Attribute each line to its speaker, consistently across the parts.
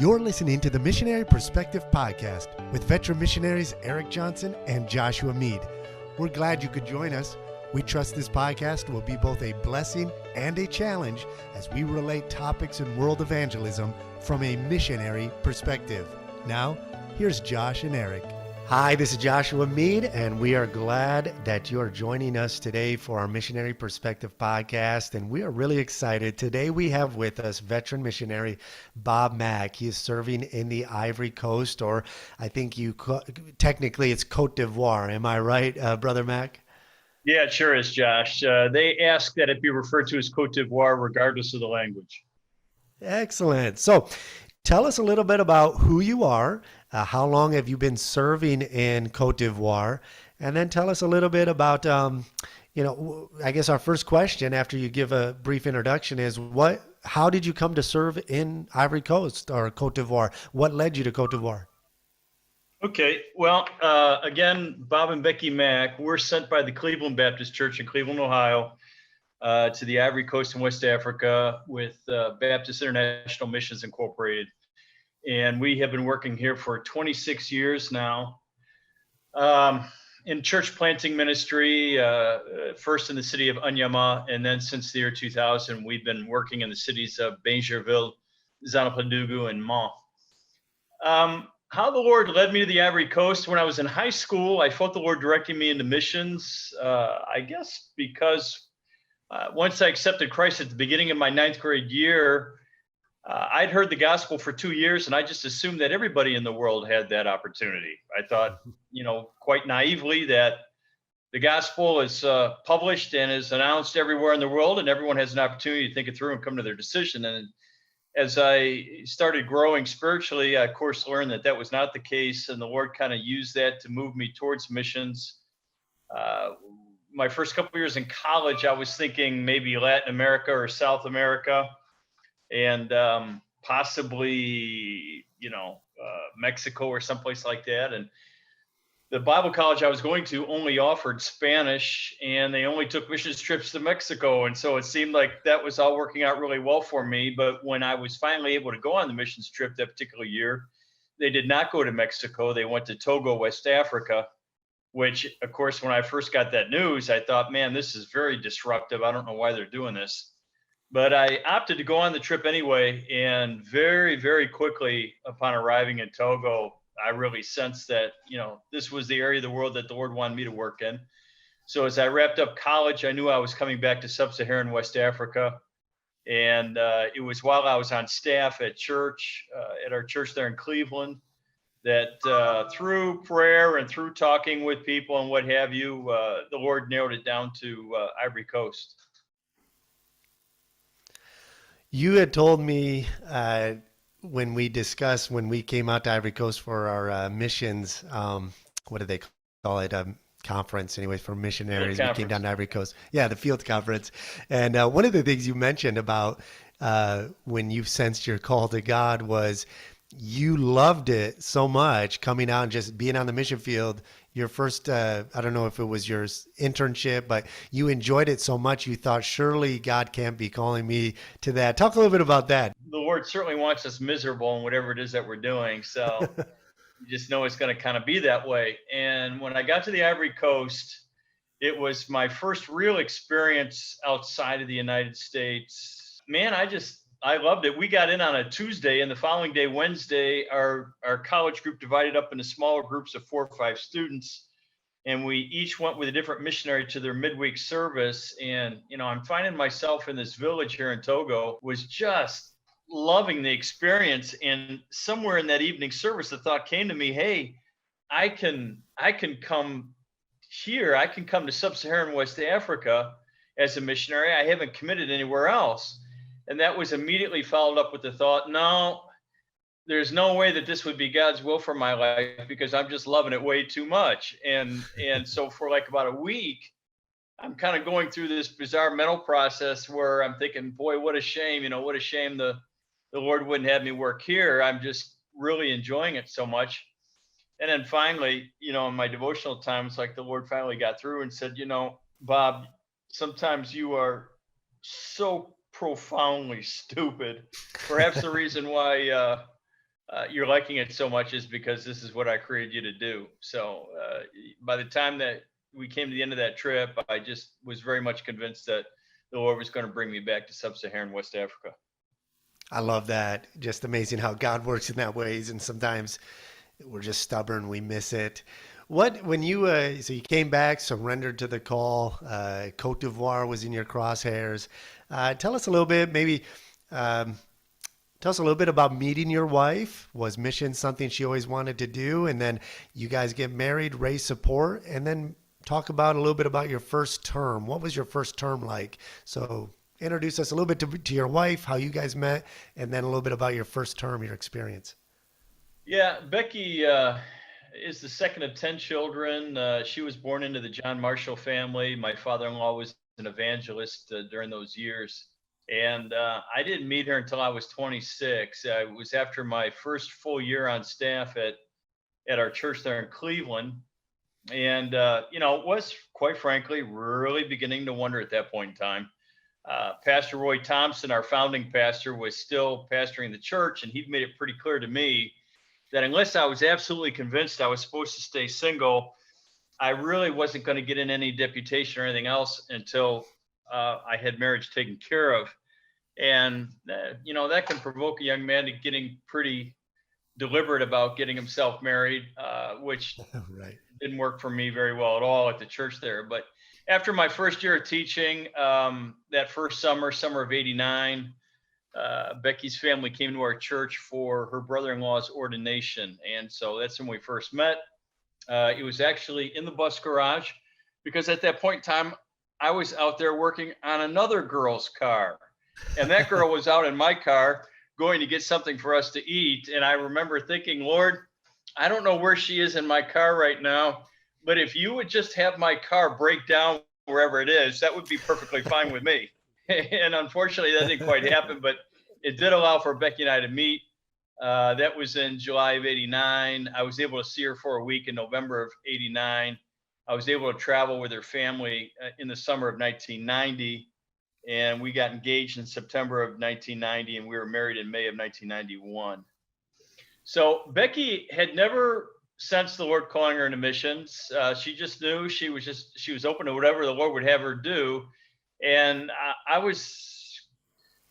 Speaker 1: You're listening to the Missionary Perspective Podcast with veteran missionaries Eric Johnson and Joshua Mead. We're glad you could join us. We trust this podcast will be both a blessing and a challenge as we relate topics in world evangelism from a missionary perspective. Now, here's Josh and Eric. Hi, this is Joshua Mead, and we are glad that you are joining us today for our Missionary Perspective podcast, and we are really excited. Today we have with us veteran missionary Bob Mach. He is serving in the Ivory Coast, or I think technically it's Cote d'Ivoire. Am I right, Brother Mach?
Speaker 2: Yeah, it sure is, Josh. They ask that it be referred to as Cote d'Ivoire regardless of the language.
Speaker 1: Excellent. So tell us a little bit about who you are. How long have you been serving in Cote d'Ivoire? And then tell us a little bit about, I guess our first question after you give a brief introduction is how did you come to serve in Ivory Coast or Cote d'Ivoire? What led you to Cote d'Ivoire?
Speaker 2: Okay, well, again, Bob and Becky Mach, we're sent by the Cleveland Baptist Church in Cleveland, Ohio, to the Ivory Coast in West Africa with Baptist International Missions Incorporated. And we have been working here for 26 years now in church planting ministry, first in the city of Anyama, and then since the year 2000, we've been working in the cities of Bingerville, Zanapadugu, and Mans. How the Lord led me to the Ivory Coast. When I was in high school, I felt the Lord directing me into missions, I guess because once I accepted Christ at the beginning of my 9th grade year, I'd heard the gospel for 2 years, and I just assumed that everybody in the world had that opportunity. I thought, quite naively that the gospel is published and is announced everywhere in the world, and everyone has an opportunity to think it through and come to their decision. And as I started growing spiritually, I, of course, learned that that was not the case, and the Lord kind of used that to move me towards missions. My first couple of years in college, I was thinking maybe Latin America or South America, and possibly, Mexico or someplace like that. And the Bible college I was going to only offered Spanish, and they only took missions trips to Mexico. And so it seemed like that was all working out really well for me. But when I was finally able to go on the missions trip that particular year, they did not go to Mexico. They went to Togo, West Africa, which, of course, when I first got that news, I thought, man, this is very disruptive. I don't know why they're doing this. But I opted to go on the trip anyway, and very, very quickly upon arriving in Togo, I really sensed that, this was the area of the world that the Lord wanted me to work in. So as I wrapped up college, I knew I was coming back to sub-Saharan West Africa. And it was while I was on staff at church, at our church there in Cleveland, that through prayer and through talking with people and what have you, the Lord narrowed it down to Ivory Coast.
Speaker 1: You had told me when we came out to Ivory Coast for our missions, what do they call it? Conference, anyways, for missionaries. We came down to Ivory Coast. Yeah, the field conference. And one of the things you mentioned about when you sensed your call to God was you loved it so much coming out and just being on the mission field. Your first, I don't know if it was your internship, but you enjoyed it so much you thought, surely God can't be calling me to that. Talk a little bit about that.
Speaker 2: The Lord certainly wants us miserable in whatever it is that we're doing. So you just know it's going to kind of be that way. And when I got to the Ivory Coast, it was my first real experience outside of the United States. Man, I loved it. We got in on a Tuesday, and the following day, Wednesday, our college group divided up into smaller groups of 4 or 5 students, and we each went with a different missionary to their midweek service. And, I'm finding myself in this village here in Togo, was just loving the experience. And somewhere in that evening service, the thought came to me, hey, I can come here. I can come to sub-Saharan West Africa as a missionary. I haven't committed anywhere else. And that was immediately followed up with the thought, no, there's no way that this would be God's will for my life because I'm just loving it way too much. And so for like about a week, I'm kind of going through this bizarre mental process where I'm thinking, boy, what a shame, what a shame the Lord wouldn't have me work here. I'm just really enjoying it so much. And then finally, in my devotional times, like the Lord finally got through and said, Bob, sometimes you are so profoundly stupid. Perhaps the reason why you're liking it so much is because this is what I created you to do. So by the time that we came to the end of that trip, I just was very much convinced that the Lord was going to bring me back to sub-Saharan West Africa.
Speaker 1: I love that. Just amazing how God works in that ways. And sometimes we're just stubborn. We miss it. When you, so you came back, surrendered to the call, Cote d'Ivoire was in your crosshairs. Tell us a little bit, maybe, tell us a little bit about meeting your wife. Was mission something she always wanted to do? And then you guys get married, raise support, and then talk about a little bit about your first term. What was your first term like? So introduce us a little bit to your wife, how you guys met, and then a little bit about your first term, your experience.
Speaker 2: Yeah, Becky is the second of 10 children. She was born into the John Marshall family. My father-in-law was an evangelist during those years. And I didn't meet her until I was 26. It was after my first full year on staff at our church there in Cleveland. And, it was, quite frankly, really beginning to wonder at that point in time. Pastor Roy Thompson, our founding pastor, was still pastoring the church, and he made it pretty clear to me that unless I was absolutely convinced I was supposed to stay single, I really wasn't going to get in any deputation or anything else until I had marriage taken care of. And, that can provoke a young man to getting pretty deliberate about getting himself married, which
Speaker 1: Right.
Speaker 2: didn't work for me very well at all at the church there. But after my first year of teaching, that first summer of '89, Becky's family came to our church for her brother-in-law's ordination. And so that's when we first met. It was actually in the bus garage, because at that point in time, I was out there working on another girl's car. And that girl was out in my car going to get something for us to eat. And I remember thinking, Lord, I don't know where she is in my car right now, but if you would just have my car break down wherever it is, that would be perfectly fine with me. And unfortunately, that didn't quite happen, but it did allow for Becky and I to meet. That was in July of '89. I was able to see her for a week in November of '89. I was able to travel with her family in the summer of 1990. And we got engaged in September of 1990, and we were married in May of 1991. So Becky had never sensed the Lord calling her into missions. She just knew she was open to whatever the Lord would have her do. And I was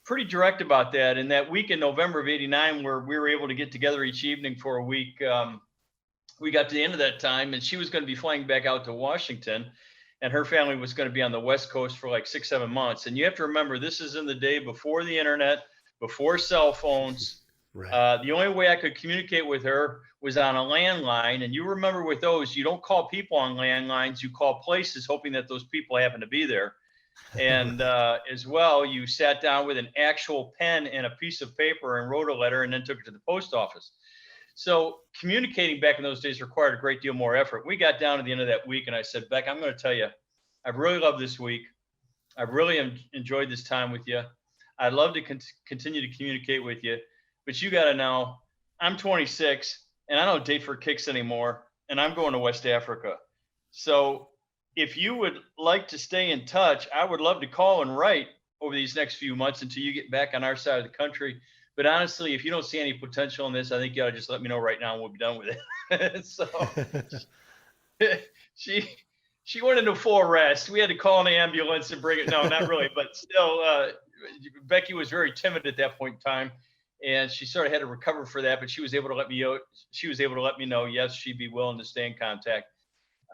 Speaker 2: pretty direct about that. In that week in November of '89, where we were able to get together each evening for a week, we got to the end of that time, and she was going to be flying back out to Washington, and her family was going to be on the West Coast for like 6-7 months. And you have to remember, this is in the day before the internet, before cell phones. Right. The only way I could communicate with her was on a landline. And you remember with those, you don't call people on landlines, you call places hoping that those people happen to be there. And as well, you sat down with an actual pen and a piece of paper and wrote a letter and then took it to the post office. So communicating back in those days required a great deal more effort. We got down to the end of that week, and I said, Beck, I'm going to tell you, I've really loved this week. I've really enjoyed this time with you. I'd love to continue to communicate with you, but you got to know, I'm 26 and I don't date for kicks anymore, and I'm going to West Africa. So if you would like to stay in touch, I would love to call and write over these next few months until you get back on our side of the country. But honestly, if you don't see any potential in this, I think you ought to just let me know right now and we'll be done with it. So she went into full arrest. We had to call an ambulance and bring it. No, not really. But still, Becky was very timid at that point in time, and she sort of had to recover for that. But she was able to let me know. She was able to let me know, yes, she'd be willing to stay in contact.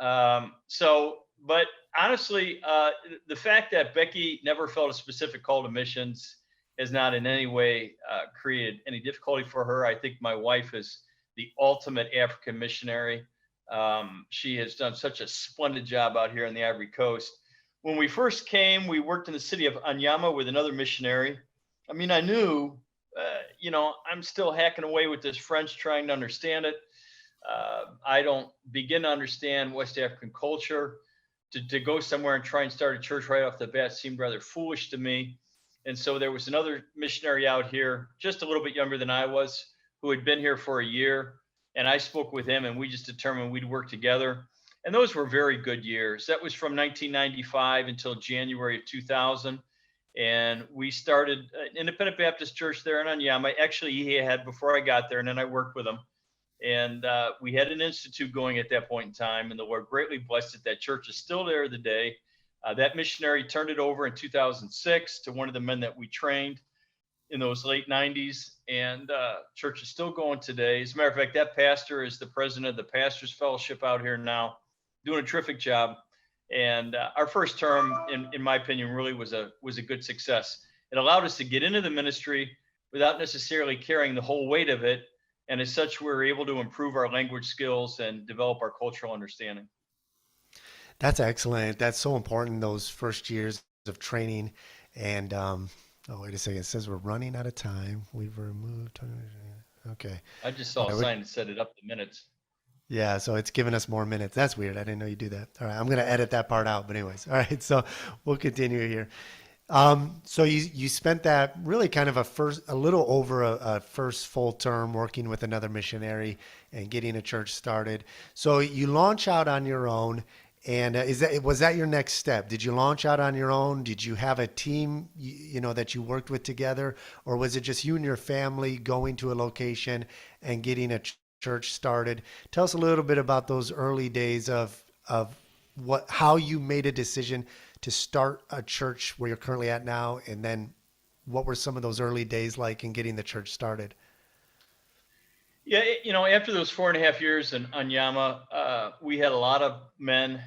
Speaker 2: But honestly, the fact that Becky never felt a specific call to missions has not in any way created any difficulty for her. I think my wife is the ultimate African missionary. She has done such a splendid job out here on the Ivory Coast. When we first came, we worked in the city of Anyama with another missionary. I mean, I knew, I'm still hacking away with this French, trying to understand it. I don't begin to understand West African culture. To go somewhere and try and start a church right off the bat seemed rather foolish to me. And so there was another missionary out here, just a little bit younger than I was, who had been here for a year. And I spoke with him, and we just determined we'd work together. And those were very good years. That was from 1995 until January of 2000. And we started an independent Baptist church there in Anyama. Actually, he had before I got there, and then I worked with him. And we had an institute going at that point in time, and the Lord greatly blessed it. That church is still there today. That missionary turned it over in 2006 to one of the men that we trained in those late 90s, and church is still going today. As a matter of fact, that pastor is the president of the Pastors Fellowship out here now, doing a terrific job. And our first term, in my opinion, really was a good success. It allowed us to get into the ministry without necessarily carrying the whole weight of it. And as such, we were able to improve our language skills and develop our cultural understanding.
Speaker 1: That's excellent. That's so important, those first years of training. And oh, wait a second. It says we're running out of time. We've removed. Okay.
Speaker 2: I just saw a sign that said it up to minutes.
Speaker 1: Yeah, so it's giving us more minutes. That's weird. I didn't know you do that. All right, I'm going to edit that part out. But anyways, all right, so we'll continue here. So you spent that really kind of a little over a first full term working with another missionary and getting a church started. So you launch out on your own. And was that your next step? Did you launch out on your own? Did you have a team, that you worked with together, or was it just you and your family going to a location and getting a church started? Tell us a little bit about those early days of how you made a decision to start a church where you're currently at now, and then what were some of those early days like in getting the church started?
Speaker 2: Yeah, after those 4.5 years in Anyama, we had a lot of men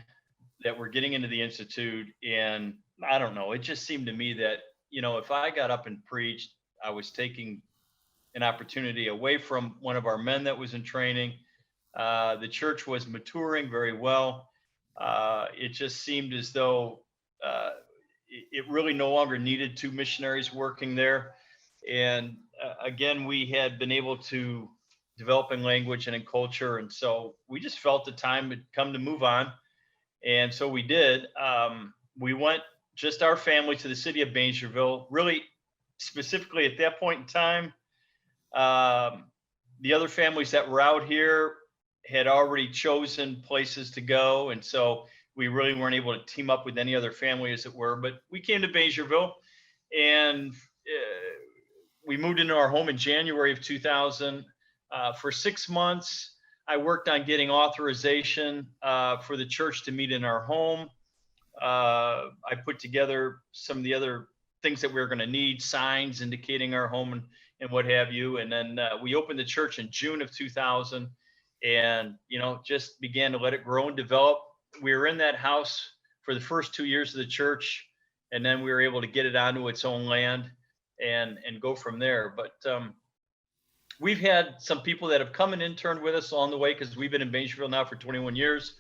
Speaker 2: that were getting into the institute, and I don't know, it just seemed to me that, if I got up and preached, I was taking an opportunity away from one of our men that was in training. The church was maturing very well. It just seemed as though it really no longer needed two missionaries working there. And again, we had been able to develop in language and in culture. And so we just felt the time had come to move on. And so we did. We went, just our family, to the city of Bangerville. Really, specifically at that point in time, the other families that were out here had already chosen places to go. And so we really weren't able to team up with any other family, as it were. But we came to Bangerville, and we moved into our home in January of 2000. For 6 months, I worked on getting authorization for the church to meet in our home. I put together some of the other things that we were going to need, signs indicating our home and what have you. And then we opened the church in June of 2000, and, just began to let it grow and develop. We were in that house for the first 2 years of the church, and then we were able to get it onto its own land and go from there. But we've had some people that have come and interned with us along the way, because we've been in Bangerville now for 21 years.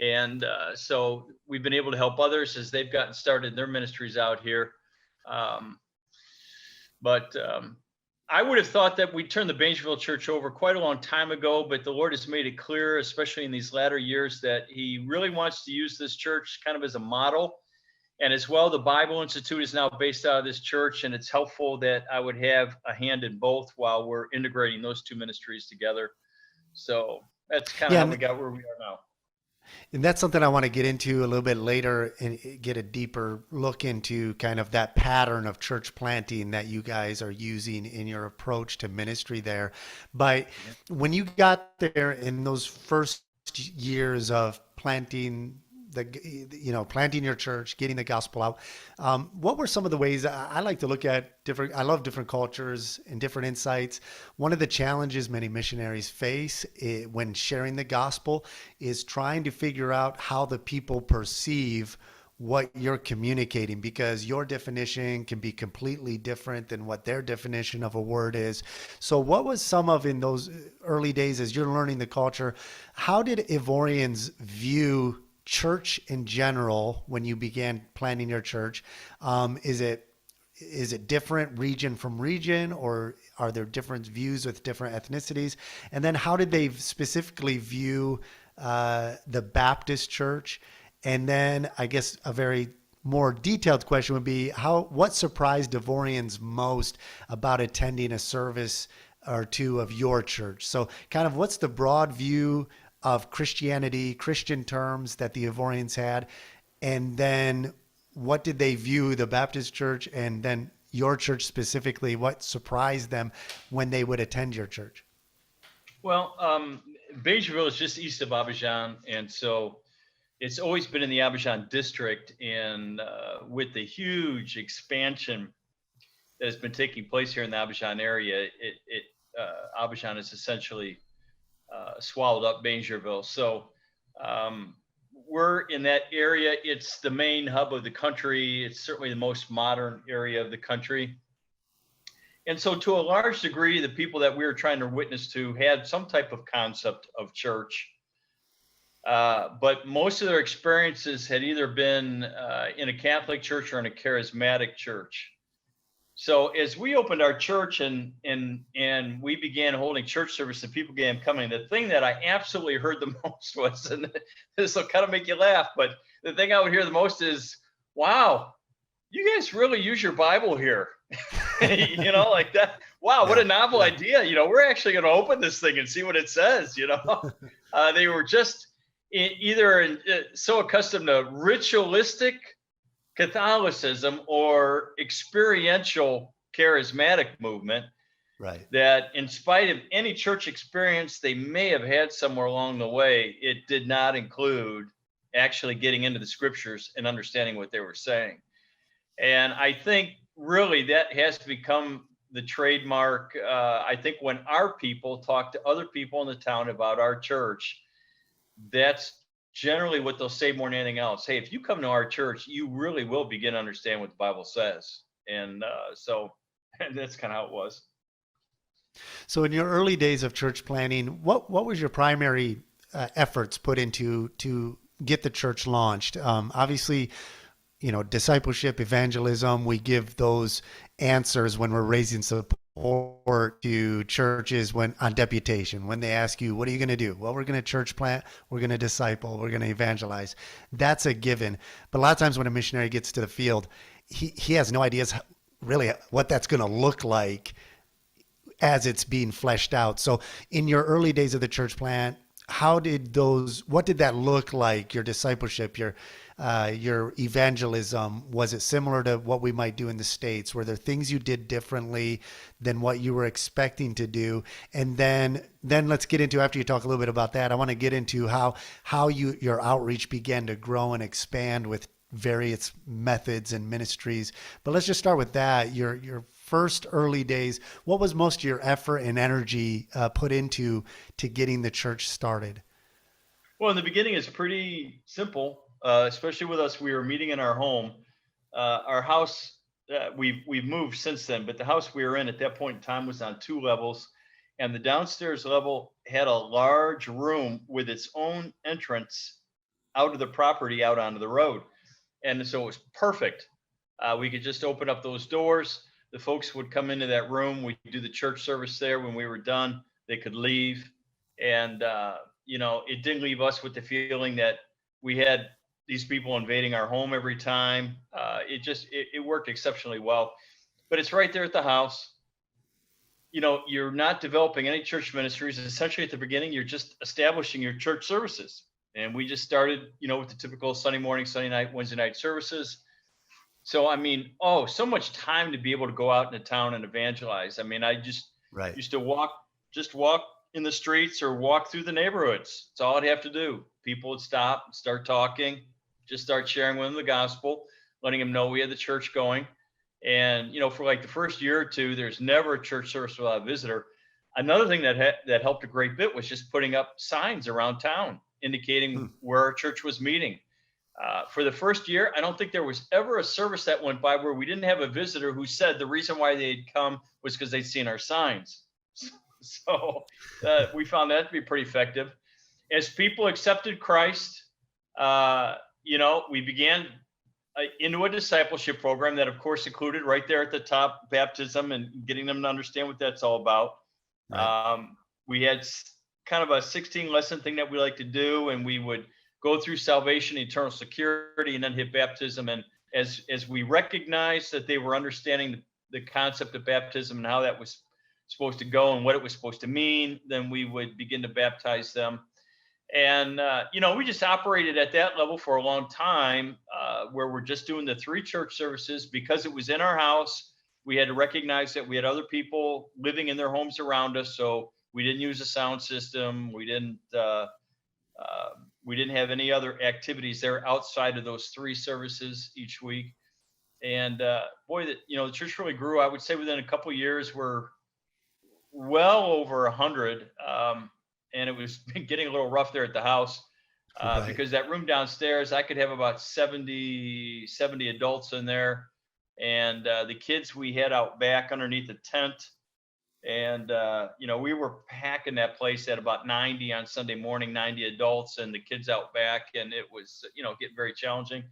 Speaker 2: And so we've been able to help others as they've gotten started in their ministries out here. But I would have thought that we'd turn the Bangerville church over quite a long time ago, but the Lord has made it clear, especially in these latter years, that he really wants to use this church kind of as a model. And as well, the Bible Institute is now based out of this church, and it's helpful that I would have a hand in both while we're integrating those two ministries together. So that's kind of how we got where we are now.
Speaker 1: And that's something I want to get into a little bit later and get a deeper look into kind of that pattern of church planting that you guys are using in your approach to ministry there. But when you got there in those first years of planting planting your church, getting the gospel out, what were some of the ways? I like to look at I love different cultures and different insights. One of the challenges many missionaries face when sharing the gospel is trying to figure out how the people perceive what you're communicating, because your definition can be completely different than what their definition of a word is. So what was some of, in those early days as you're learning the culture, how did Ivorians view church in general when you began planning your church? Is it different region from region, or are there different views with different ethnicities? And then how did they specifically view the Baptist church? And then I guess a very more detailed question would be, what surprised Ivorians most about attending a service or two of your church? So kind of what's the broad view of Christianity, Christian terms that the Ivorians had, and then what did they view the Baptist church, and then your church specifically? What surprised them when they would attend your church?
Speaker 2: Well, Beijville is just east of Abidjan, and so it's always been in the Abidjan district. And with the huge expansion that has been taking place here in the Abidjan area, Abidjan is essentially swallowed up Beijville. So we're in that area. It's the main hub of the country. It's certainly the most modern area of the country. And so to a large degree, the people that we were trying to witness to had some type of concept of church. But most of their experiences had either been in a Catholic church or in a charismatic church. So as we opened our church and we began holding church service and people began coming, the thing that I absolutely heard the most was, and this will kind of make you laugh, but the thing I would hear the most is, wow, you guys really use your Bible here. Like that. Wow, what a novel idea. We're actually going to open this thing and see what it says. They were just either so accustomed to ritualistic Catholicism or experiential charismatic movement,
Speaker 1: right,
Speaker 2: that in spite of any church experience they may have had somewhere along the way, it did not include actually getting into the scriptures and understanding what they were saying. And I think really that has become the trademark. I think when our people talk to other people in the town about our church, that's generally what they'll say more than anything else. Hey, if you come to our church, you really will begin to understand what the Bible says. And so that's kind of how it was.
Speaker 1: So in your early days of church planning, what was your primary efforts put into to get the church launched? Obviously, discipleship, evangelism, we give those answers when we're raising support to churches on deputation. When they ask you, what are you going to do? Well, we're going to church plant, we're going to disciple, we're going to evangelize. That's a given. But a lot of times when a missionary gets to the field, he has no ideas really what that's going to look like as it's being fleshed out. So in your early days of the church plant, what did that look like? Your discipleship, your evangelism, was it similar to what we might do in the States? Were there things you did differently than what you were expecting to do? And then let's get into, after you talk a little bit about that, I want to get into how your outreach began to grow and expand with various methods and ministries. But let's just start with that. Your first early days, what was most of your effort and energy put into getting the church started?
Speaker 2: Well, in the beginning, it's pretty simple. Especially with us, we were meeting in our home. Our house, we've moved since then, but the house we were in at that point in time was on 2 levels, and the downstairs level had a large room with its own entrance out of the property, out onto the road. And so it was perfect. We could just open up those doors. The folks would come into that room. We'd do the church service there. When we were done, they could leave. And, it didn't leave us with the feeling that we had these people invading our home every time. It worked exceptionally well. But it's right there at the house. You're not developing any church ministries. Essentially at the beginning, you're just establishing your church services. And we just started, with the typical Sunday morning, Sunday night, Wednesday night services. So, so much time to be able to go out into town and evangelize. I just used to walk in the streets or walk through the neighborhoods. That's all I'd have to do. People would stop and start talking, just start sharing with them the gospel, letting them know we had the church going. And, for like the first year or two, there's never a church service without a visitor. Another thing that helped a great bit was just putting up signs around town indicating where our church was meeting. For the first year, I don't think there was ever a service that went by where we didn't have a visitor who said the reason why they'd come was because they'd seen our signs. So we found that to be pretty effective. As people accepted Christ, we began into a discipleship program that, of course, included right there at the top baptism and getting them to understand what that's all about. Right. We had kind of a 16-lesson thing that we like to do, and we would go through salvation, eternal security, and then hit baptism. And as we recognized that they were understanding the concept of baptism and how that was supposed to go and what it was supposed to mean, then we would begin to baptize them. And, we just operated at that level for a long time. where we're just doing the 3 church services because it was in our house. We had to recognize that we had other people living in their homes around us, so we didn't use a sound system. We didn't have any other activities there outside of those 3 services each week. And boy, the church really grew. I would say within a couple of years, we're well over 100, and it was getting a little rough there at the house because that room downstairs, I could have about 70 adults in there, and the kids we had out back underneath the tent. And we were packing that place at about 90 on Sunday morning, 90 adults, and the kids out back, and it was getting very challenging,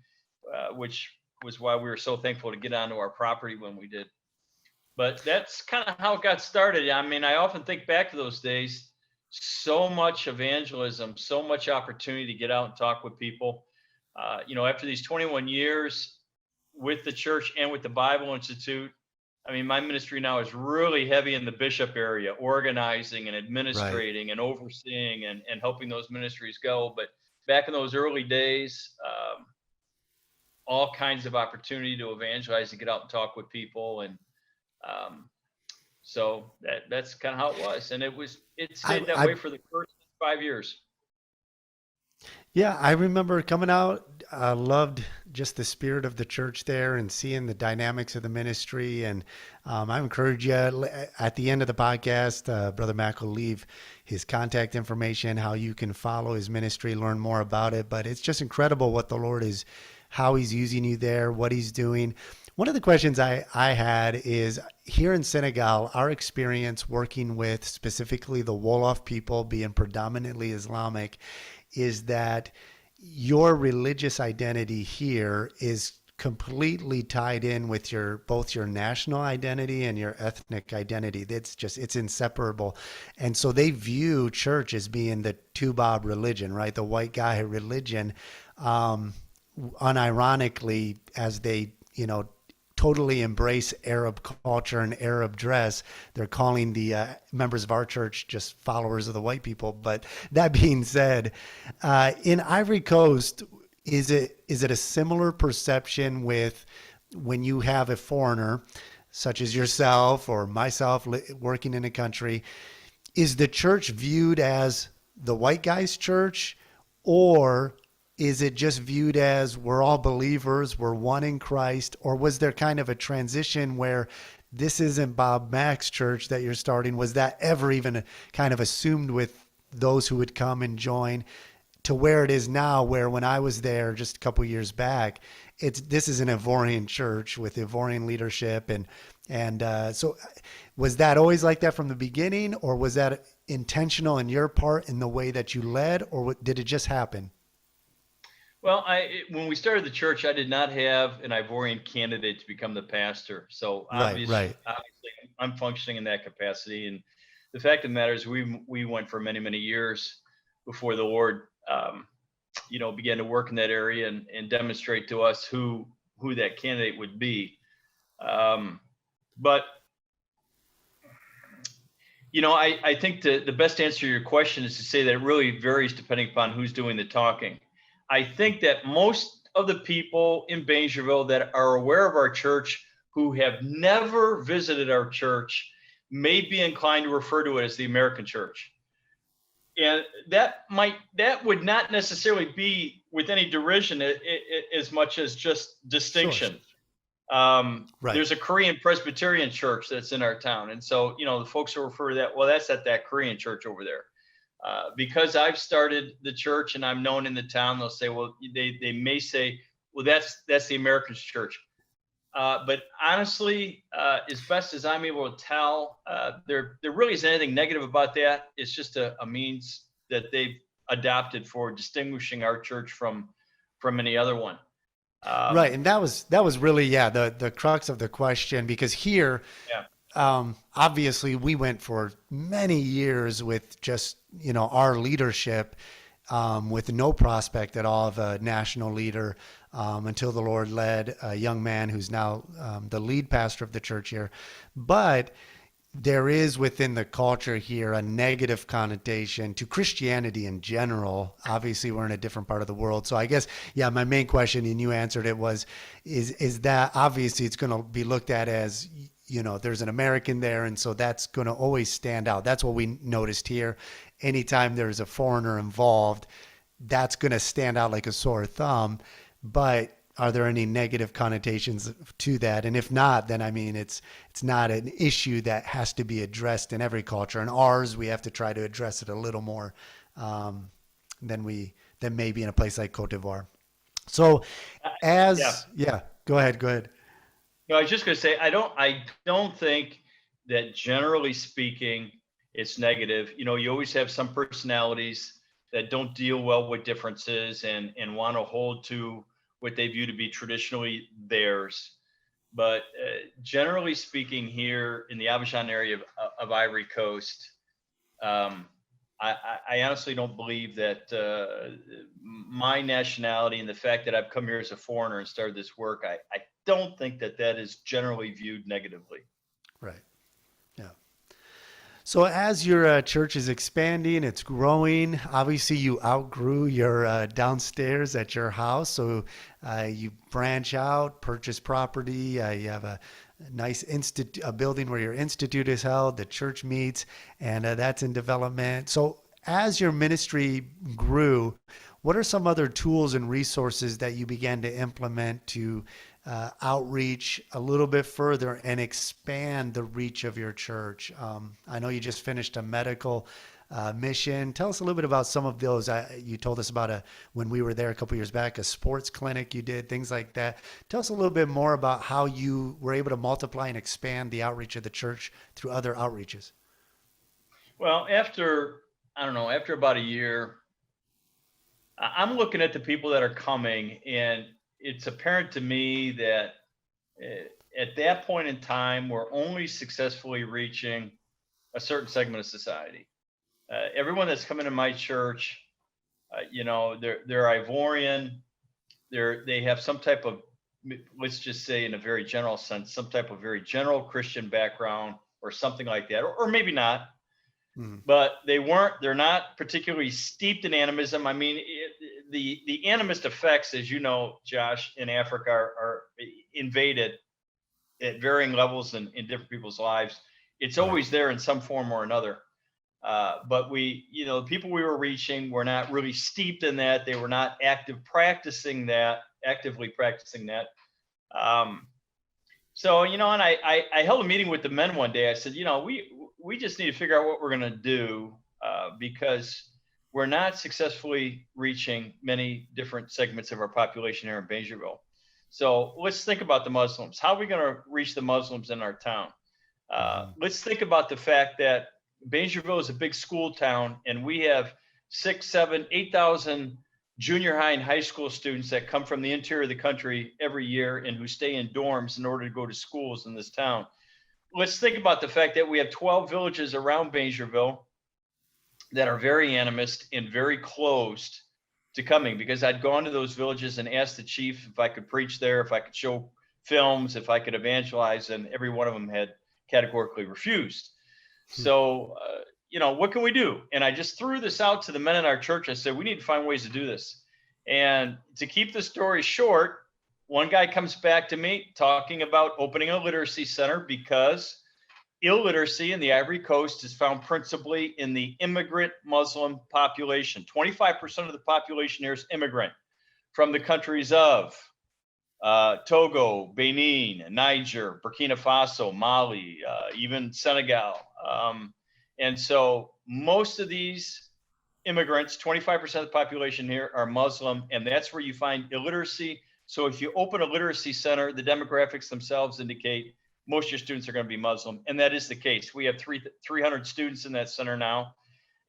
Speaker 2: which was why we were so thankful to get onto our property when we did. But that's kind of how it got started. I mean, I often think back to those days. So much evangelism, so much opportunity to get out and talk with people. After these 21 years with the church and with the Bible Institute, I mean, my ministry now is really heavy in the Bishop area, organizing and administrating and overseeing and helping those ministries go. But back in those early days, all kinds of opportunity to evangelize and get out and talk with people. And so that's kind of how it was. And it stayed that way for the first 5 years.
Speaker 1: Yeah, I remember coming out. I loved just the spirit of the church there and seeing the dynamics of the ministry. And I encourage you at the end of the podcast, Brother Mac will leave his contact information, how you can follow his ministry, learn more about it. But it's just incredible what the Lord is, how he's using you there, what he's doing. One of the questions I had is here in Senegal, our experience working with specifically the Wolof people being predominantly Islamic is that your religious identity here is completely tied in with both your national identity and your ethnic identity. It's inseparable. And so they view church as being the Tubob religion, right? The white guy religion, unironically, as they, totally embrace Arab culture and Arab dress. They're calling the members of our church just followers of the white people. But that being said, in Ivory Coast, is it a similar perception with when you have a foreigner, such as yourself or myself working in a country? Is the church viewed as the white guy's church, or is it just viewed as we're all believers, we're one in Christ? Or was there kind of a transition where this isn't Bob Mach's church that you're starting? Was that ever even kind of assumed with those who would come and join, to where it is now, where when I was there just a couple of years back, this is an Ivorian church with Ivorian leadership. And so was that always like that from the beginning, or was that intentional in your part in the way that you led, or did it just happen?
Speaker 2: Well, when we started the church, I did not have an Ivorian candidate to become the pastor. So obviously I'm functioning in that capacity. And the fact of the matter is we went for many, many years before the Lord, began to work in that area and demonstrate to us who that candidate would be. But I think the best answer to your question is to say that it really varies depending upon who's doing the talking. I think that most of the people in Bangerville that are aware of our church who have never visited our church may be inclined to refer to it as the American church. And that would not necessarily be with any derision as much as just distinction. Sure. There's a Korean Presbyterian church that's in our town. And so, the folks who refer to that, well, that's at that Korean church over there. Because I've started the church and I'm known in the town, they'll say, well, they may say, well, that's the American church. But honestly, as best as I'm able to tell, there really isn't anything negative about that. It's just a means that they've adopted for distinguishing our church from any other one.
Speaker 1: Right. And that was really, the crux of the question, because here, obviously we went for many years with just, our leadership, with no prospect at all of a national leader, until the Lord led a young man who's now the lead pastor of the church here. But there is within the culture here a negative connotation to Christianity in general. Obviously, we're in a different part of the world. So I guess, yeah, my main question, and you answered it, was, is that obviously it's going to be looked at as, there's an American there. And so that's going to always stand out. That's what we noticed here. Anytime there's a foreigner involved, that's going to stand out like a sore thumb. But are there any negative connotations to that? And if not, then I mean, it's not an issue that has to be addressed in every culture. In ours, we have to try to address it a little more than maybe in a place like Cote d'Ivoire. So, go ahead.
Speaker 2: No, I was just going to say, I don't think that generally speaking, it's negative. You always have some personalities that don't deal well with differences and want to hold to what they view to be traditionally theirs. But generally speaking, here in the Abidjan area of Ivory Coast, I honestly don't believe that my nationality and the fact that I've come here as a foreigner and started this work, I don't think that is generally viewed negatively.
Speaker 1: Right. Yeah. So as your church is expanding, it's growing. Obviously, you outgrew your downstairs at your house. So you branch out, purchase property. You have a nice a building where your institute is held, the church meets, and that's in development. So as your ministry grew, what are some other tools and resources that you began to implement to outreach a little bit further and expand the reach of your church? I know you just finished a medical mission. Tell us a little bit about some of those. You told us about when we were there a couple years back, a sports clinic you did, things like that. Tell us a little bit more about how you were able to multiply and expand the outreach of the church through other outreaches.
Speaker 2: Well, after about a year, I'm looking at the people that are coming, and it's apparent to me that at that point in time, we're only successfully reaching a certain segment of society. Everyone that's coming to my church, they're Ivorian. They have some type of, let's just say in a very general sense, some type of very general Christian background or something like that, or maybe not. But they're not particularly steeped in animism. I mean, the animist effects, as you know, Josh, in Africa are invaded at varying levels in different people's lives. It's always there in some form or another. But the people we were reaching were not really steeped in that. They were not actively practicing that. So, and I held a meeting with the men one day. I said, we just need to figure out what we're going to do because we're not successfully reaching many different segments of our population here in Bangerville. So let's think about the Muslims. How are we going to reach the Muslims in our town? Let's think about the fact that Bangerville is a big school town, and we have 6,000, 7,000, 8,000 junior high and high school students that come from the interior of the country every year and who stay in dorms in order to go to schools in this town. Let's think about the fact that we have 12 villages around Bangerville that are very animist and very closed to coming, because I'd gone to those villages and asked the chief if I could preach there, if I could show films, if I could evangelize, and every one of them had categorically refused. So, what can we do? And I just threw this out to the men in our church. I said, we need to find ways to do this. And to keep the story short, one guy comes back to me talking about opening a literacy center because illiteracy in the Ivory Coast is found principally in the immigrant Muslim population. 25% of the population here is immigrant from the countries of Togo, Benin, Niger, Burkina Faso, Mali, even Senegal. And so most of these immigrants, 25% of the population here are Muslim, and that's where you find illiteracy. So if you open a literacy center, the demographics themselves indicate most of your students are going to be Muslim. And that is the case. We have 300 students in that center now,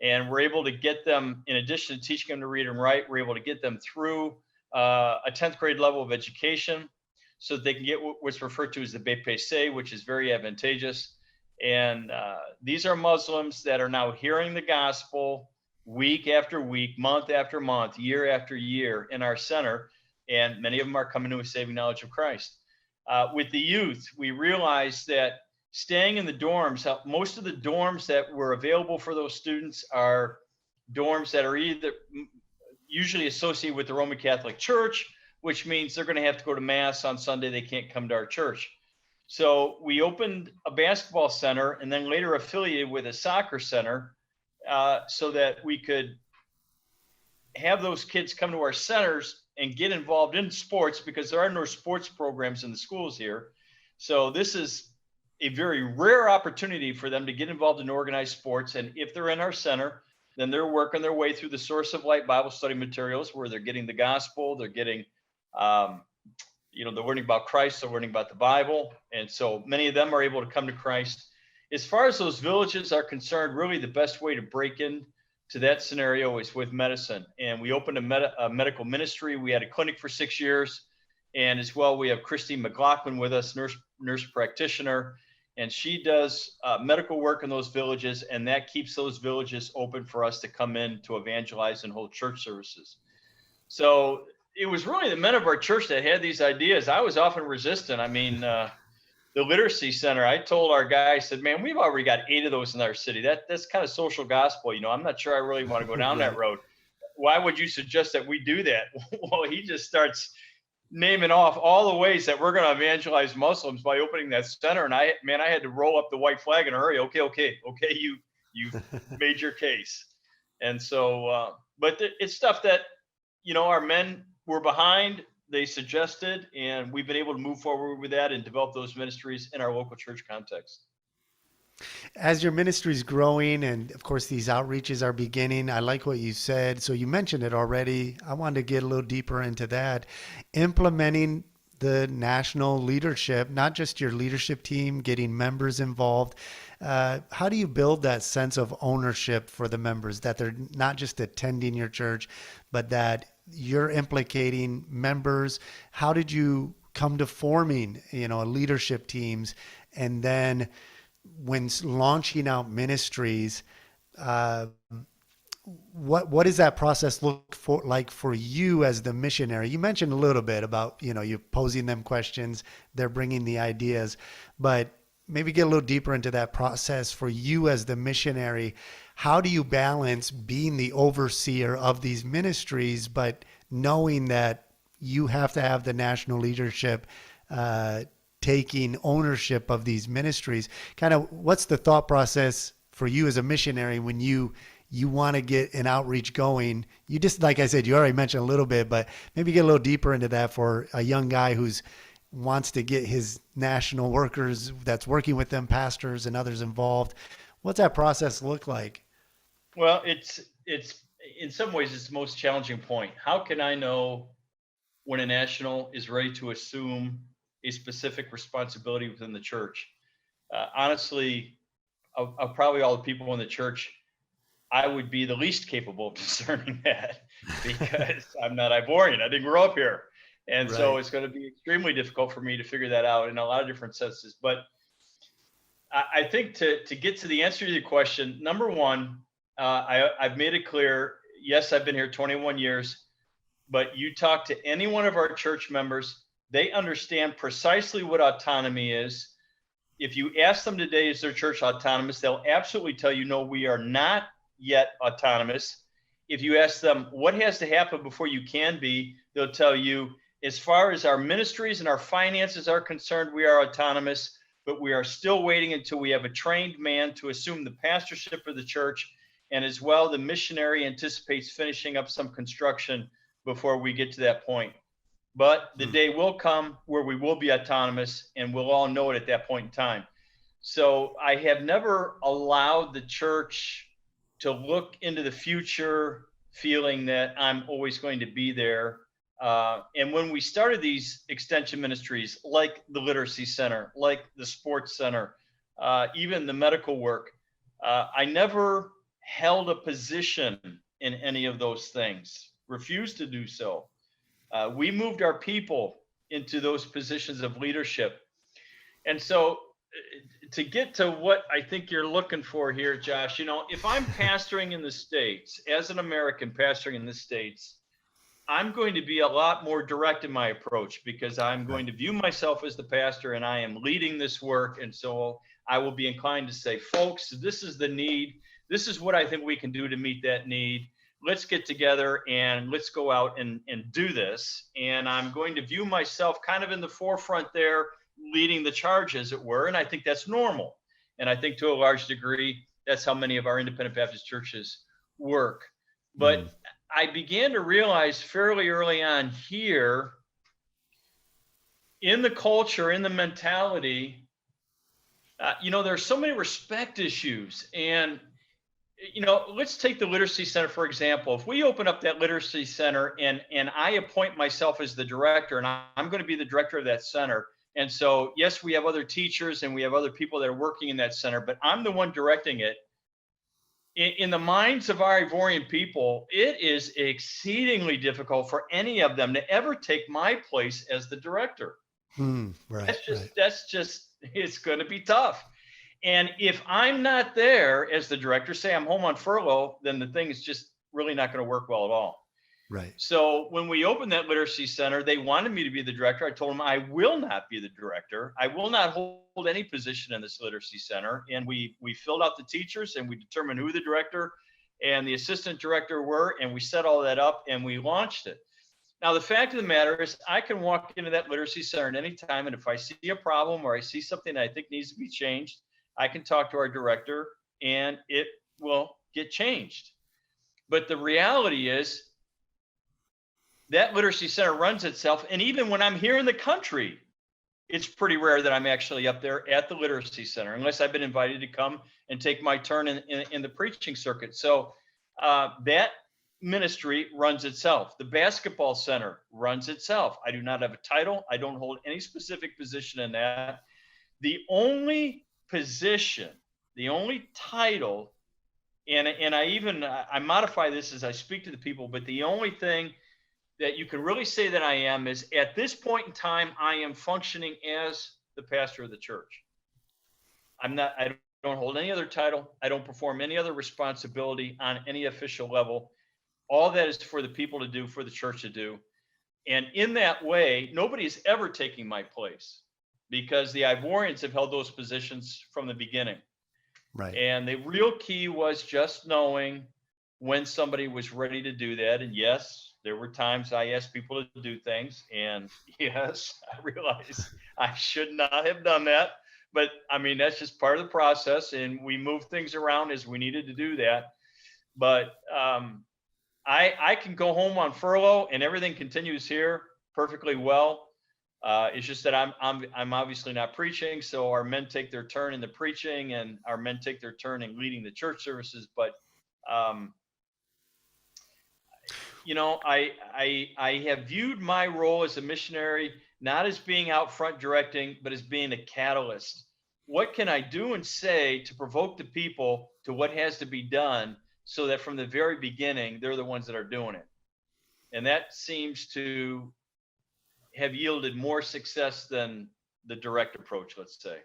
Speaker 2: and we're able to get them, in addition to teaching them to read and write, we're able to get them through a 10th grade level of education so that they can get what's referred to as the BPC, which is very advantageous. And these are Muslims that are now hearing the gospel week after week, month after month, year after year in our center. And many of them are coming to a saving knowledge of Christ. With the youth, we realize that staying in the dorms, most of the dorms that were available for those students are dorms that are either usually associated with the Roman Catholic Church, which means they're going to have to go to Mass on Sunday. They can't come to our church. So we opened a basketball center and then later affiliated with a soccer center so that we could have those kids come to our centers and get involved in sports, because there are no sports programs in the schools here. So this is a very rare opportunity for them to get involved in organized sports. And if they're in our center, then they're working their way through the Source of Light Bible study materials, where they're getting the gospel, they're getting, they're learning about Christ, they're learning about the Bible. And so many of them are able to come to Christ. As far as those villages are concerned, really the best way to break in to that scenario is with medicine. And we opened a medical ministry. We had a clinic for 6 years. And as well, we have Christine McLaughlin with us, nurse practitioner. And she does medical work in those villages. And that keeps those villages open for us to come in to evangelize and hold church services. So it was really the men of our church that had these ideas. I was often resistant. I mean, the literacy center, I told our guy, I said, man, we've already got 8 of those in our city. That's kind of social gospel. I'm not sure I really want to go down that road. Why would you suggest that we do that? Well, he just starts naming off all the ways that we're going to evangelize Muslims by opening that center. And I had to roll up the white flag in a hurry. Okay. You've made your case. And so, but it's stuff that, our men were behind. They suggested, and we've been able to move forward with that and develop those ministries in our local church context.
Speaker 1: As your ministry is growing, and of course these outreaches are beginning, I like what you said. So you mentioned it already. I wanted to get a little deeper into that. Implementing the national leadership, not just your leadership team, getting members involved. How do you build that sense of ownership for the members, that they're not just attending your church, but that you're implicating members? How did you come to forming, leadership teams? And then when launching out ministries, what does that process look like for you as the missionary? You mentioned a little bit about, you posing them questions, they're bringing the ideas, but maybe get a little deeper into that process for you as the missionary. How do you balance being the overseer of these ministries, but knowing that you have to have the national leadership taking ownership of these ministries? Kind of what's the thought process for you as a missionary when you want to get an outreach going? You just, like I said, you already mentioned a little bit, but maybe get a little deeper into that for a young guy who's wants to get his national workers that's working with them, pastors and others involved. What's that process look like?
Speaker 2: Well, it's in some ways it's the most challenging point. How can I know when a national is ready to assume a specific responsibility within the church? Honestly, of probably all the people in the church, I would be the least capable of discerning that, because I'm not Ivorian. I didn't grow up here. And right. So it's going to be extremely difficult for me to figure that out in a lot of different senses. But I think to get to the answer to your question, number one, I've made it clear, yes, I've been here 21 years, but you talk to any one of our church members, they understand precisely what autonomy is. If you ask them today, is their church autonomous? They'll absolutely tell you, no, we are not yet autonomous. If you ask them what has to happen before you can be, they'll tell you, as far as our ministries and our finances are concerned, we are autonomous, but we are still waiting until we have a trained man to assume the pastorship of the church. And as well, the missionary anticipates finishing up some construction before we get to that point. But the day will come where we will be autonomous, and we'll all know it at that point in time. So I have never allowed the church to look into the future feeling that I'm always going to be there. And when we started these extension ministries, like the Literacy Center, like the Sports Center, even the medical work, I never held a position in any of those things, refused to do so. We moved our people into those positions of leadership. And so to get to what I think you're looking for here, Josh, if I'm pastoring in the States, as an American pastoring in the States, I'm going to be a lot more direct in my approach, because I'm going to view myself as the pastor and I am leading this work. And so I will be inclined to say, folks, this is the need. This is what I think we can do to meet that need. Let's get together and let's go out and do this. And I'm going to view myself kind of in the forefront there, leading the charge, as it were. And I think that's normal. And I think to a large degree, that's how many of our independent Baptist churches work. But I began to realize fairly early on here, in the culture, in the mentality, there's so many respect issues. And let's take the Literacy Center, for example. If we open up that Literacy Center and I appoint myself as the director, and I'm going to be the director of that center. And so, yes, we have other teachers and we have other people that are working in that center, but I'm the one directing it. In the minds of our Ivorian people, it is exceedingly difficult for any of them to ever take my place as the director.
Speaker 1: Right.
Speaker 2: That's just, it's going to be tough. And if I'm not there as the director, say I'm home on furlough, then the thing is just really not going to work well at all.
Speaker 1: Right.
Speaker 2: So when we opened that Literacy Center, they wanted me to be the director. I told them I will not be the director. I will not hold any position in this Literacy Center. And we filled out the teachers and we determined who the director and the assistant director were. And we set all that up and we launched it. Now, the fact of the matter is I can walk into that Literacy Center at any time. And if I see a problem or I see something that I think needs to be changed, I can talk to our director and it will get changed. But the reality is that Literacy Center runs itself. And even when I'm here in the country, it's pretty rare that I'm actually up there at the Literacy Center, unless I've been invited to come and take my turn in the preaching circuit. So that ministry runs itself. The basketball center runs itself. I do not have a title. I don't hold any specific position in that. The only position, the only title, and I modify this as I speak to the people, but the only thing that you can really say that I am is at this point in time, I am functioning as the pastor of the church. I don't hold any other title. I don't perform any other responsibility on any official level. All that is for the people to do, for the church to do. And in that way, nobody is ever taking my place, because the Ivorians have held those positions from the beginning.
Speaker 1: Right.
Speaker 2: And the real key was just knowing when somebody was ready to do that. And yes, there were times I asked people to do things. And yes, I realized I should not have done that. But I mean, that's just part of the process. And we moved things around as we needed to do that. But I can go home on furlough and everything continues here perfectly well. It's just that I'm obviously not preaching, so our men take their turn in the preaching, and our men take their turn in leading the church services. But I have viewed my role as a missionary not as being out front directing, but as being a catalyst. What can I do and say to provoke the people to what has to be done, so that from the very beginning they're the ones that are doing it? And that seems to have yielded more success than the direct approach, let's say.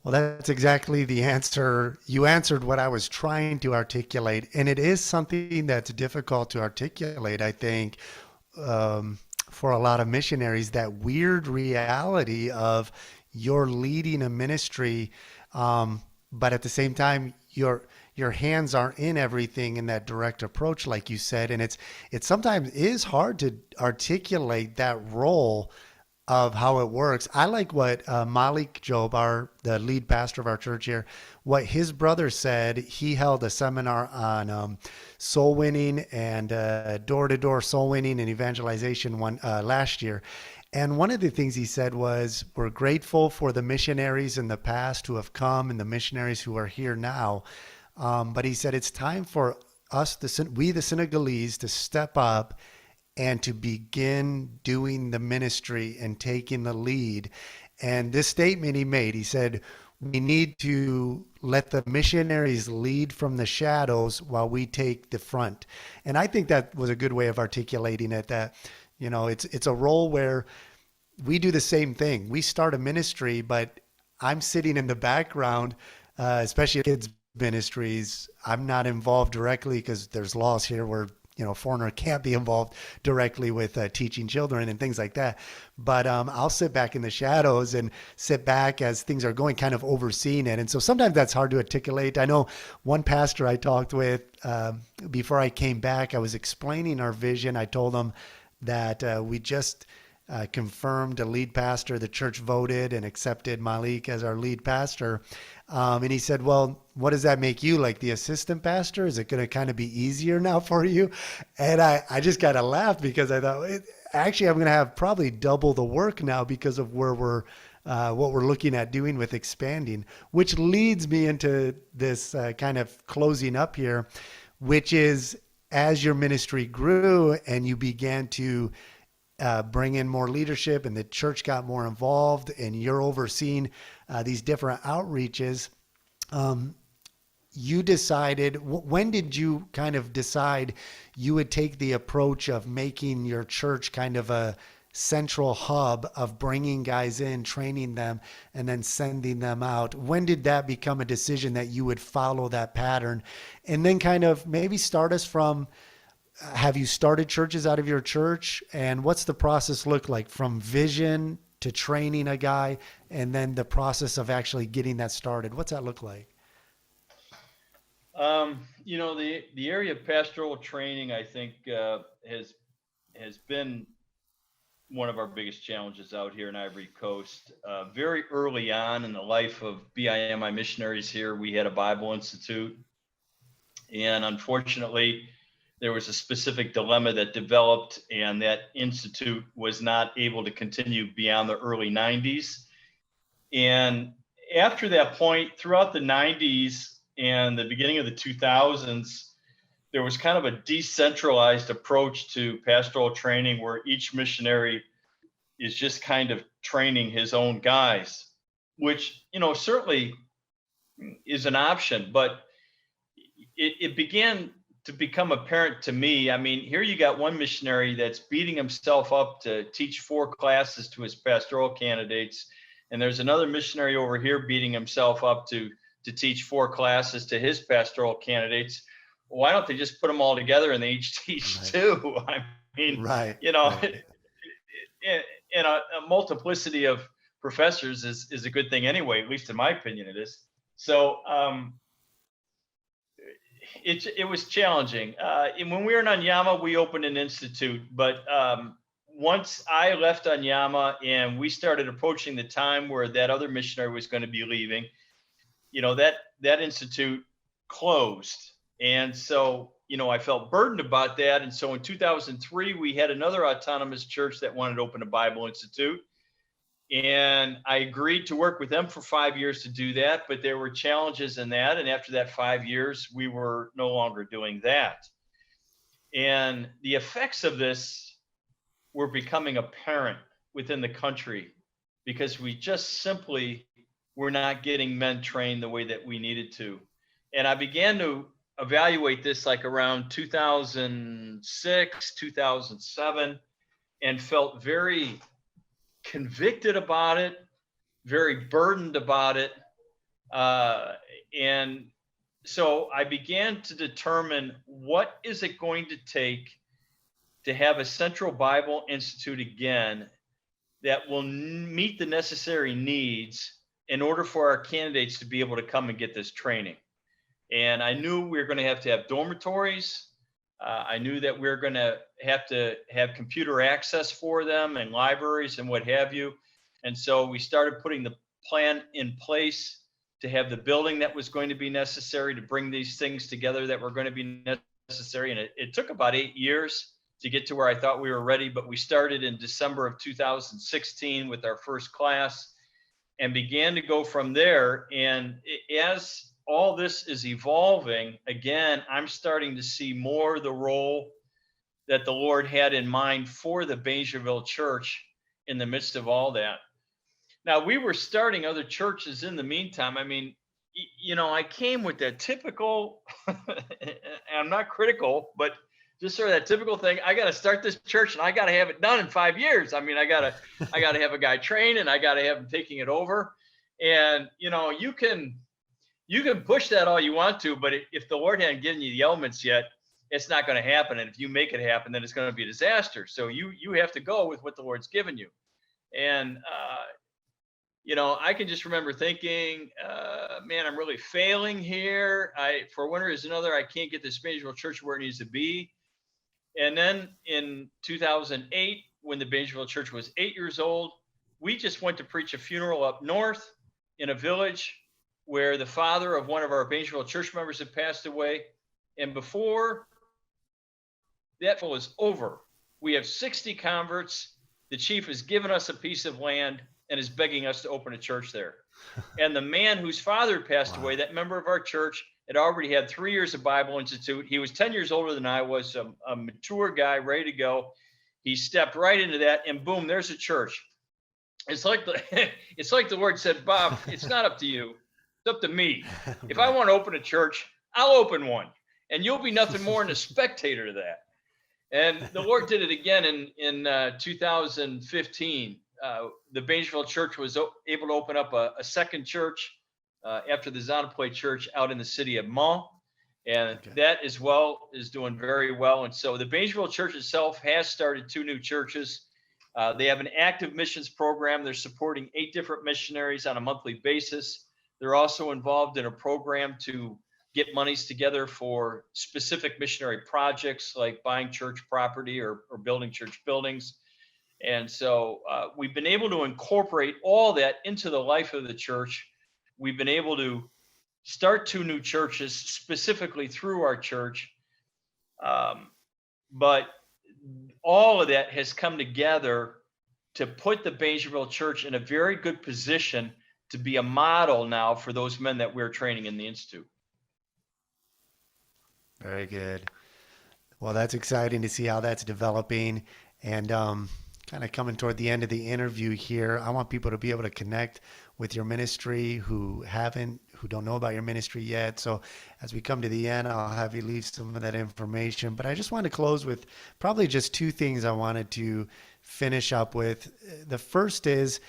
Speaker 1: Well, that's exactly the answer. You answered what I was trying to articulate. And it is something that's difficult to articulate, I think, for a lot of missionaries, that weird reality of you're leading a ministry, but at the same time, your hands aren't in everything in that direct approach, like you said. And it sometimes is hard to articulate that role of how it works. I like what Malik Job, the lead pastor of our church here, what his brother said. He held a seminar on soul winning and door-to-door soul winning and evangelization last year. And one of the things he said was, we're grateful for the missionaries in the past who have come and the missionaries who are here now. But he said, it's time for us, we the Senegalese, to step up and to begin doing the ministry and taking the lead. And this statement he made, he said, we need to let the missionaries lead from the shadows while we take the front. And I think that was a good way of articulating it, that, it's a role where we do the same thing. We start a ministry, but I'm sitting in the background, especially kids ministries. I'm not involved directly because there's laws here where a foreigner can't be involved directly with teaching children and things like that. But I'll sit back in the shadows and sit back as things are going, kind of overseeing it. And so sometimes that's hard to articulate. I know one pastor I talked with before I came back, I was explaining our vision. I told him that we just confirmed a lead pastor. The church voted and accepted Malik as our lead pastor. And he said, well, what does that make you, like the assistant pastor? Is it going to kind of be easier now for you? And I just kind of laughed because I thought, actually, I'm going to have probably double the work now because of where what we're looking at doing with expanding, which leads me into this kind of closing up here, which is as your ministry grew and you began to bring in more leadership and the church got more involved and you're overseeing these different outreaches, you decided, when did you kind of decide you would take the approach of making your church kind of a central hub of bringing guys in, training them, and then sending them out? When did that become a decision that you would follow that pattern? And then kind of maybe start us from, have you started churches out of your church? And what's the process look like from vision to training a guy and then the process of actually getting that started? What's that look like?
Speaker 2: The area of pastoral training, I think, has been one of our biggest challenges out here in Ivory Coast. Very early on in the life of BIMI missionaries here, we had a Bible Institute. And unfortunately, there was a specific dilemma that developed, and that institute was not able to continue beyond the early 90s. And after that point, throughout the 90s and the beginning of the 2000s, there was kind of a decentralized approach to pastoral training where each missionary is just kind of training his own guys, which, certainly is an option, but it began to become apparent to me. I mean, here you got one missionary that's beating himself up to teach 4 classes to his pastoral candidates. And there's another missionary over here beating himself up to teach 4 classes to his pastoral candidates. Why don't they just put them all together and they each teach 2? I mean,
Speaker 1: Right.
Speaker 2: And a multiplicity of professors is a good thing anyway, at least in my opinion it is. So it was challenging. And when we were in Anyama, we opened an institute. But once I left Anyama and we started approaching the time where that other missionary was going to be leaving, that institute closed. And so, I felt burdened about that. And so in 2003, we had another autonomous church that wanted to open a Bible Institute. And I agreed to work with them for 5 years to do that, but there were challenges in that. And after that 5 years, we were no longer doing that. And the effects of this were becoming apparent within the country because we just simply were not getting men trained the way that we needed to. And I began to evaluate this like around 2006, 2007, and felt very convicted about it, very burdened about it. And so I began to determine, what is it going to take to have a Central Bible Institute again that will meet the necessary needs in order for our candidates to be able to come and get this training. And I knew we were going to have dormitories. I knew that we were going to have computer access for them and libraries and what have you. And so we started putting the plan in place to have the building that was going to be necessary to bring these things together that were going to be necessary. And it took about 8 years to get to where I thought we were ready. But we started in December of 2016 with our first class and began to go from there. And as all this is evolving, again, I'm starting to see more the role that the Lord had in mind for the Baingerville church in the midst of all that. Now, we were starting other churches in the meantime. I mean, I came with that typical, I'm not critical, but just sort of that typical thing. I got to start this church and I got to have it done in 5 years. I mean, I got to have a guy trained and I got to have him taking it over. And, you can push that all you want to, but if the Lord hadn't given you the elements yet, it's not going to happen. And if you make it happen, then it's going to be a disaster. So you have to go with what the Lord's given you. And, I can just remember thinking, man, I'm really failing here. For one reason or another, I can't get this Bangerville church where it needs to be. And then in 2008, when the Bangerville church was 8 years old, we just went to preach a funeral up north in a village where the father of one of our Bangerville church members had passed away. And before that was over, we have 60 converts. The chief has given us a piece of land and is begging us to open a church there. And the man whose father passed away, that member of our church, had already had 3 years of Bible Institute. He was 10 years older than I was, a mature guy, ready to go. He stepped right into that, and boom, there's a church. It's like the Lord said, Bob, it's not up to you. It's up to me. If I want to open a church, I'll open one. And you'll be nothing more than a spectator to that. And the Lord did it again in 2015. The Bangerville church was able to open up a second church after the Zonaploy church out in the city of Mach. And that as well is doing very well. And so the Bangerville church itself has started 2 new churches. They have an active missions program. They're supporting 8 different missionaries on a monthly basis. They're also involved in a program to get monies together for specific missionary projects like buying church property or building church buildings. And so we've been able to incorporate all that into the life of the church. We've been able to start 2 new churches specifically through our church. But all of that has come together to put the Bangerville church in a very good position to be a model now for those men that we're training in the Institute.
Speaker 1: Very good. Well, that's exciting to see how that's developing. And kind of coming toward the end of the interview here, I want people to be able to connect with your ministry who don't know about your ministry yet. So as we come to the end, I'll have you leave some of that information. But I just want to close with probably just 2 things I wanted to finish up with. The first is,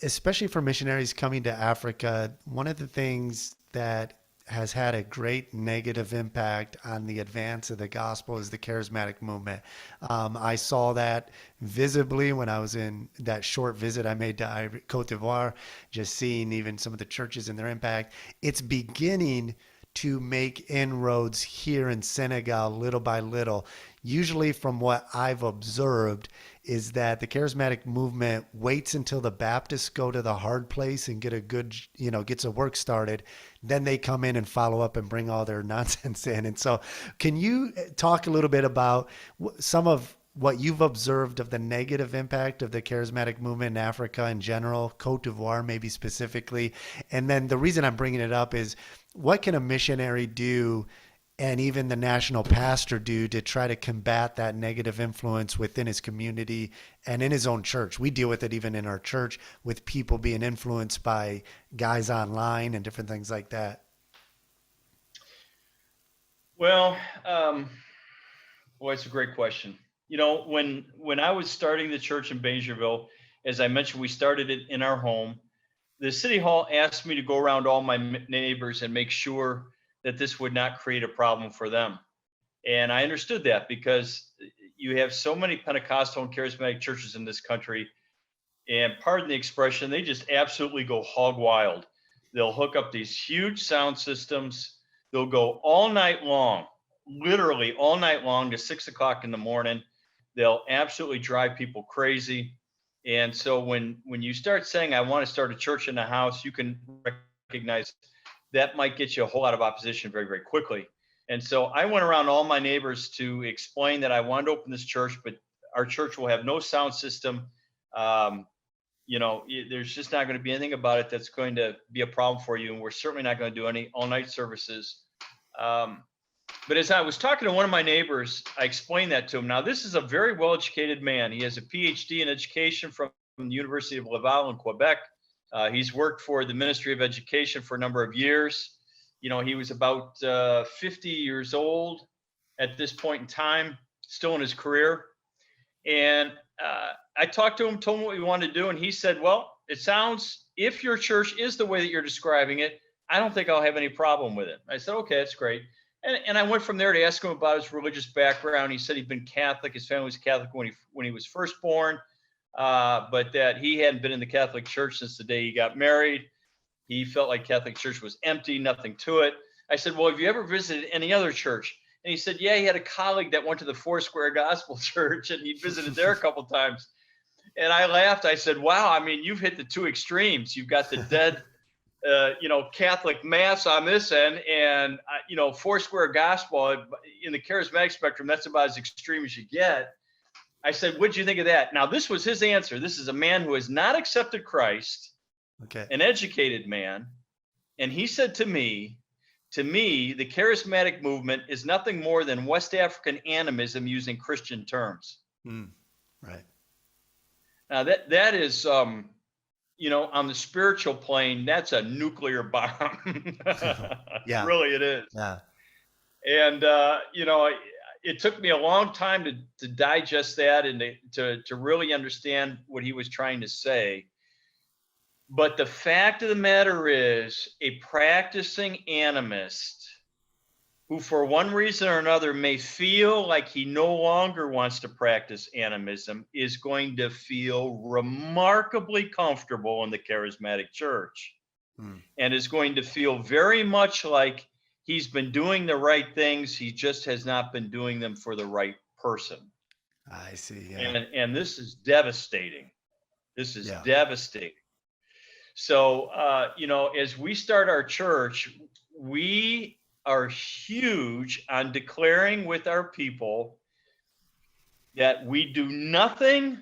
Speaker 1: especially for missionaries coming to Africa, one of the things that has had a great negative impact on the advance of the gospel is the Charismatic Movement. I saw that visibly when I was in that short visit I made to Ivory, Cote d'Ivoire, just seeing even some of the churches and their impact. It's beginning to make inroads here in Senegal little by little. Usually from what I've observed is that the Charismatic Movement waits until the Baptists go to the hard place and get a good, gets a work started. Then they come in and follow up and bring all their nonsense in. And so can you talk a little bit about some of what you've observed of the negative impact of the Charismatic Movement in Africa in general, Cote d'Ivoire maybe specifically? And then the reason I'm bringing it up is, what can a missionary do and even the national pastor do to try to combat that negative influence within his community and in his own church? We deal with it even in our church with people being influenced by guys online and different things like that.
Speaker 2: Well, it's a great question. When I was starting the church in Bangerville, as I mentioned, we started it in our home. The city hall asked me to go around all my neighbors and make sure that this would not create a problem for them. And I understood that because you have so many Pentecostal and charismatic churches in this country, and pardon the expression, they just absolutely go hog wild. They'll hook up these huge sound systems. They'll go all night long, literally all night long to 6 o'clock in the morning. They'll absolutely drive people crazy. And so when you start saying, I want to start a church in the house, you can recognize that might get you a whole lot of opposition very, very quickly. And so I went around all my neighbors to explain that I wanted to open this church, but our church will have no sound system. There's just not going to be anything about it that's going to be a problem for you. And we're certainly not going to do any all-night services. But as I was talking to one of my neighbors, I explained that to him. Now, this is a very well-educated man. He has a PhD in education from the University of Laval in Quebec. He's worked for the Ministry of Education for a number of years. He was about 50 years old at this point in time, still in his career. And I talked to him, told him what we wanted to do. And he said, well, it sounds, if your church is the way that you're describing it, I don't think I'll have any problem with it. I said, okay, that's great. And I went from there to ask him about his religious background. He said he'd been Catholic. His family was Catholic when he was first born, but that he hadn't been in the Catholic Church since the day he got married. He felt like Catholic Church was empty, nothing to it. I said, well, have you ever visited any other church? And he said, yeah, he had a colleague that went to the Foursquare Gospel Church, and he visited there a couple times. And I laughed. I said, wow, I mean, you've hit the two extremes. You've got the dead Catholic mass on this end, and Foursquare Gospel in the charismatic spectrum. That's about as extreme as you get. I said, "What'd you think of that?" Now, this was his answer. This is a man who has not accepted Christ, an educated man, and he said to me, the charismatic movement is nothing more than West African animism using Christian terms.
Speaker 1: Right.
Speaker 2: Now that is. On the spiritual plane, that's a nuclear bomb.
Speaker 1: Yeah.
Speaker 2: Really, it is.
Speaker 1: Yeah.
Speaker 2: And, it took me a long time to digest that and to really understand what he was trying to say. But the fact of the matter is, a practicing animist who, for one reason or another, may feel like he no longer wants to practice animism, is going to feel remarkably comfortable in the charismatic church and is going to feel very much like he's been doing the right things. He just has not been doing them for the right person.
Speaker 1: I see. Yeah.
Speaker 2: And this is devastating. This is devastating. So, as we start our church, we are huge on declaring with our people that we do nothing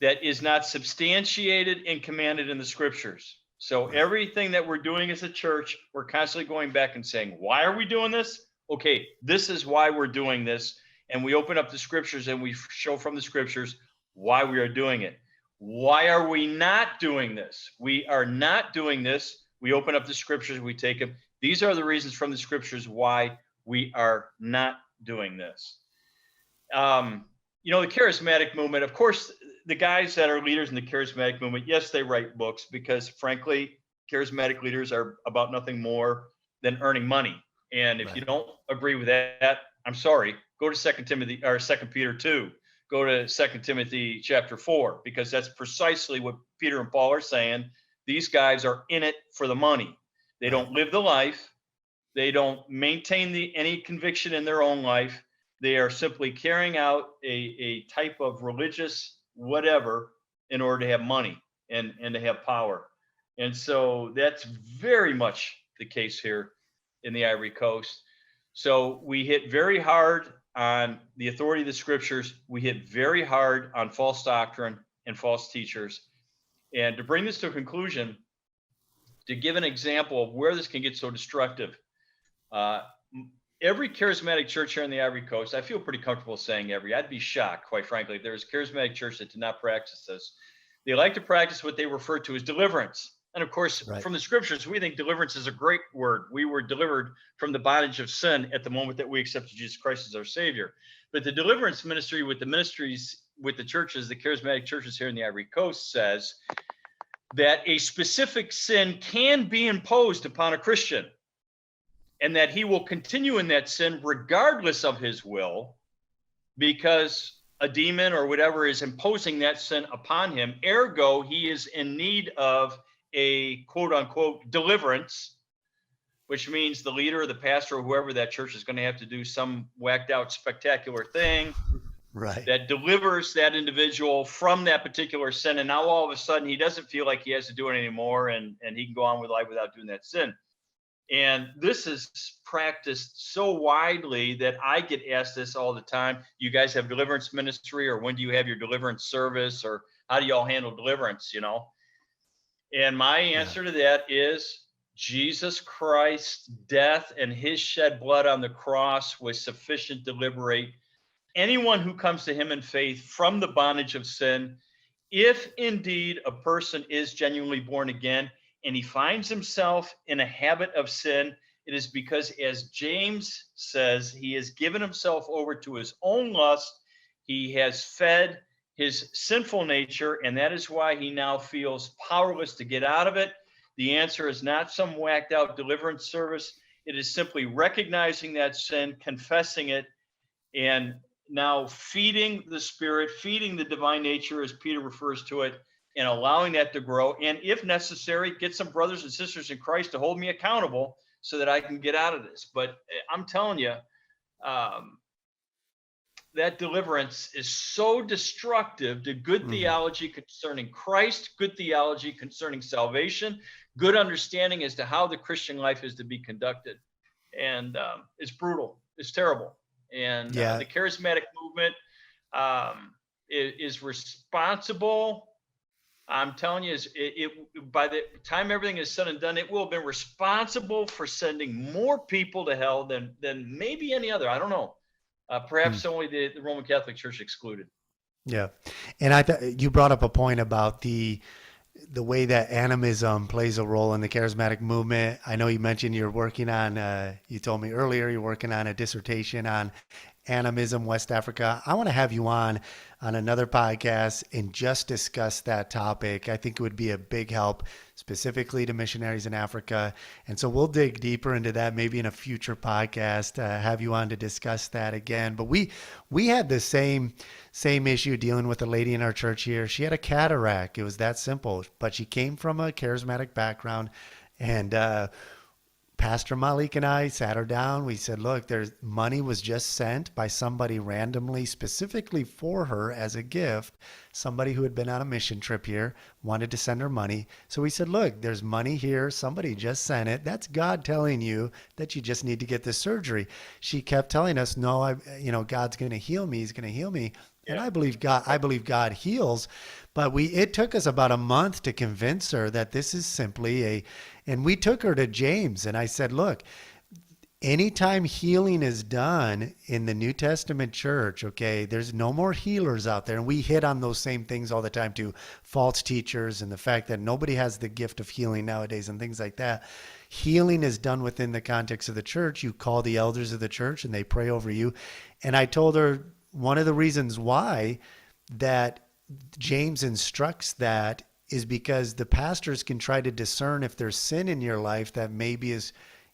Speaker 2: that is not substantiated and commanded in the scriptures. So everything that we're doing as a church, we're constantly going back and saying, why are we doing this? Okay, this is why we're doing this. And we open up the scriptures and we show from the scriptures why we are doing it. Why are we not doing this? We are not doing this. We open up the scriptures, we take them. These are the reasons from the scriptures why we are not doing this. The charismatic movement, of course, the guys that are leaders in the charismatic movement, yes, they write books because, frankly, charismatic leaders are about nothing more than earning money. And if you don't agree with that, I'm sorry, go to 2 Peter 2. Go to 2 Timothy chapter 4, because that's precisely what Peter and Paul are saying. These guys are in it for the money. They don't live the life. They don't maintain any conviction in their own life. They are simply carrying out a type of religious whatever in order to have money and to have power. And so that's very much the case here in the Ivory Coast. So we hit very hard on the authority of the scriptures. We hit very hard on false doctrine and false teachers. And to bring this to a conclusion, to give an example of where this can get so destructive, every charismatic church here on the Ivory Coast, I feel pretty comfortable saying I'd be shocked, quite frankly, if there was a charismatic church that did not practice this. They like to practice what they refer to as deliverance. And of course, from the scriptures, we think deliverance is a great word. We were delivered from the bondage of sin at the moment that we accepted Jesus Christ as our Savior. But the deliverance ministry with the churches, the charismatic churches here in the Ivory Coast, says that a specific sin can be imposed upon a Christian, and that he will continue in that sin regardless of his will, because a demon or whatever is imposing that sin upon him. Ergo, he is in need of a quote unquote deliverance, which means the leader or the pastor or whoever that church is going to have to do some whacked out spectacular thing that delivers that individual from that particular sin. And now all of a sudden he doesn't feel like he has to do it anymore, and he can go on with life without doing that sin. And this is practiced so widely that I get asked this all the time. You guys have deliverance ministry, or when do you have your deliverance service, or how do y'all handle deliverance, And my answer to that is Jesus Christ's death and his shed blood on the cross was sufficient to liberate anyone who comes to him in faith from the bondage of sin. If indeed a person is genuinely born again and he finds himself in a habit of sin, it is because, as James says, he has given himself over to his own lust. He has fed his sinful nature, and that is why he now feels powerless to get out of it. The answer is not some whacked out deliverance service. It is simply recognizing that sin, confessing it, and now feeding the Spirit, feeding the divine nature, as Peter refers to it, and allowing that to grow. And if necessary, get some brothers and sisters in Christ to hold me accountable so that I can get out of this. But I'm telling you, that deliverance is so destructive to good theology concerning Christ, good theology concerning salvation, good understanding as to how the Christian life is to be conducted. And it's brutal. It's terrible. And the charismatic movement is responsible. I'm telling you, by the time everything is said and done, it will have been responsible for sending more people to hell than maybe any other. I don't know. Perhaps only the Roman Catholic Church excluded.
Speaker 1: Yeah. And I thought you brought up a point about the way that animism plays a role in the charismatic movement. I know you mentioned you're working on, you told me earlier, you're working on a dissertation on animism, West Africa. I want to have you on another podcast and just discuss that topic. I think it would be a big help specifically to missionaries in Africa. And so we'll dig deeper into that maybe in a future podcast, have you on to discuss that again. But we had the same issue dealing with a lady in our church here. She had a cataract. It was that simple, but she came from a charismatic background. And Pastor Malik and I sat her down. We said, look, money was just sent by somebody randomly, specifically for her as a gift. Somebody who had been on a mission trip here wanted to send her money. So we said, look, there's money here. Somebody just sent it. That's God telling you that you just need to get this surgery. She kept telling us, no, God's going to heal me. He's going to heal me. And I believe God heals. But it took us about a month to convince her that this is simply and we took her to James, and I said, look, anytime healing is done in the New Testament church, okay, there's no more healers out there. And we hit on those same things all the time too, false teachers and the fact that nobody has the gift of healing nowadays and things like that. Healing is done within the context of the church. You call the elders of the church and they pray over you. And I told her one of the reasons why that James instructs that is because the pastors can try to discern if there's sin in your life that maybe is,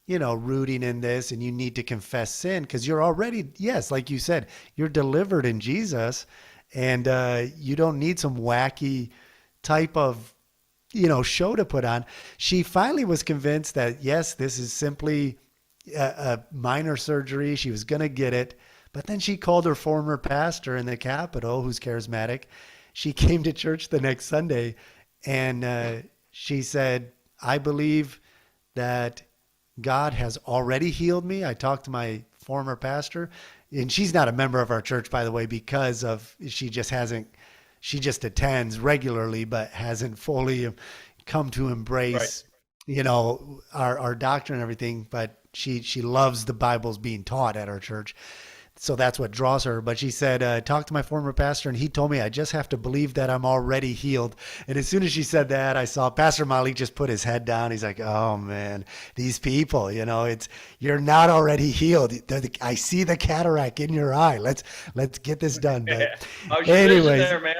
Speaker 1: rooting in this, and you need to confess sin because you're already, yes, like you said, you're delivered in Jesus, and you don't need some wacky type of, show to put on. She finally was convinced that, yes, this is simply a minor surgery. She was going to get it. But then she called her former pastor in the Capitol, who's charismatic. She came to church the next Sunday, and she said, I believe that God has already healed me. I talked to my former pastor, and she's not a member of our church, by the way, because she just attends regularly, but hasn't fully come to embrace, our doctrine and everything. But she loves the Bible's being taught at our church. So that's what draws her. But she said, talk to my former pastor, and he told me I just have to believe that I'm already healed. And as soon as she said that, I saw Pastor Malik just put his head down. He's like, oh, man, these people, you're not already healed. I see the cataract in your eye. Let's get this done. But anyways, there, man.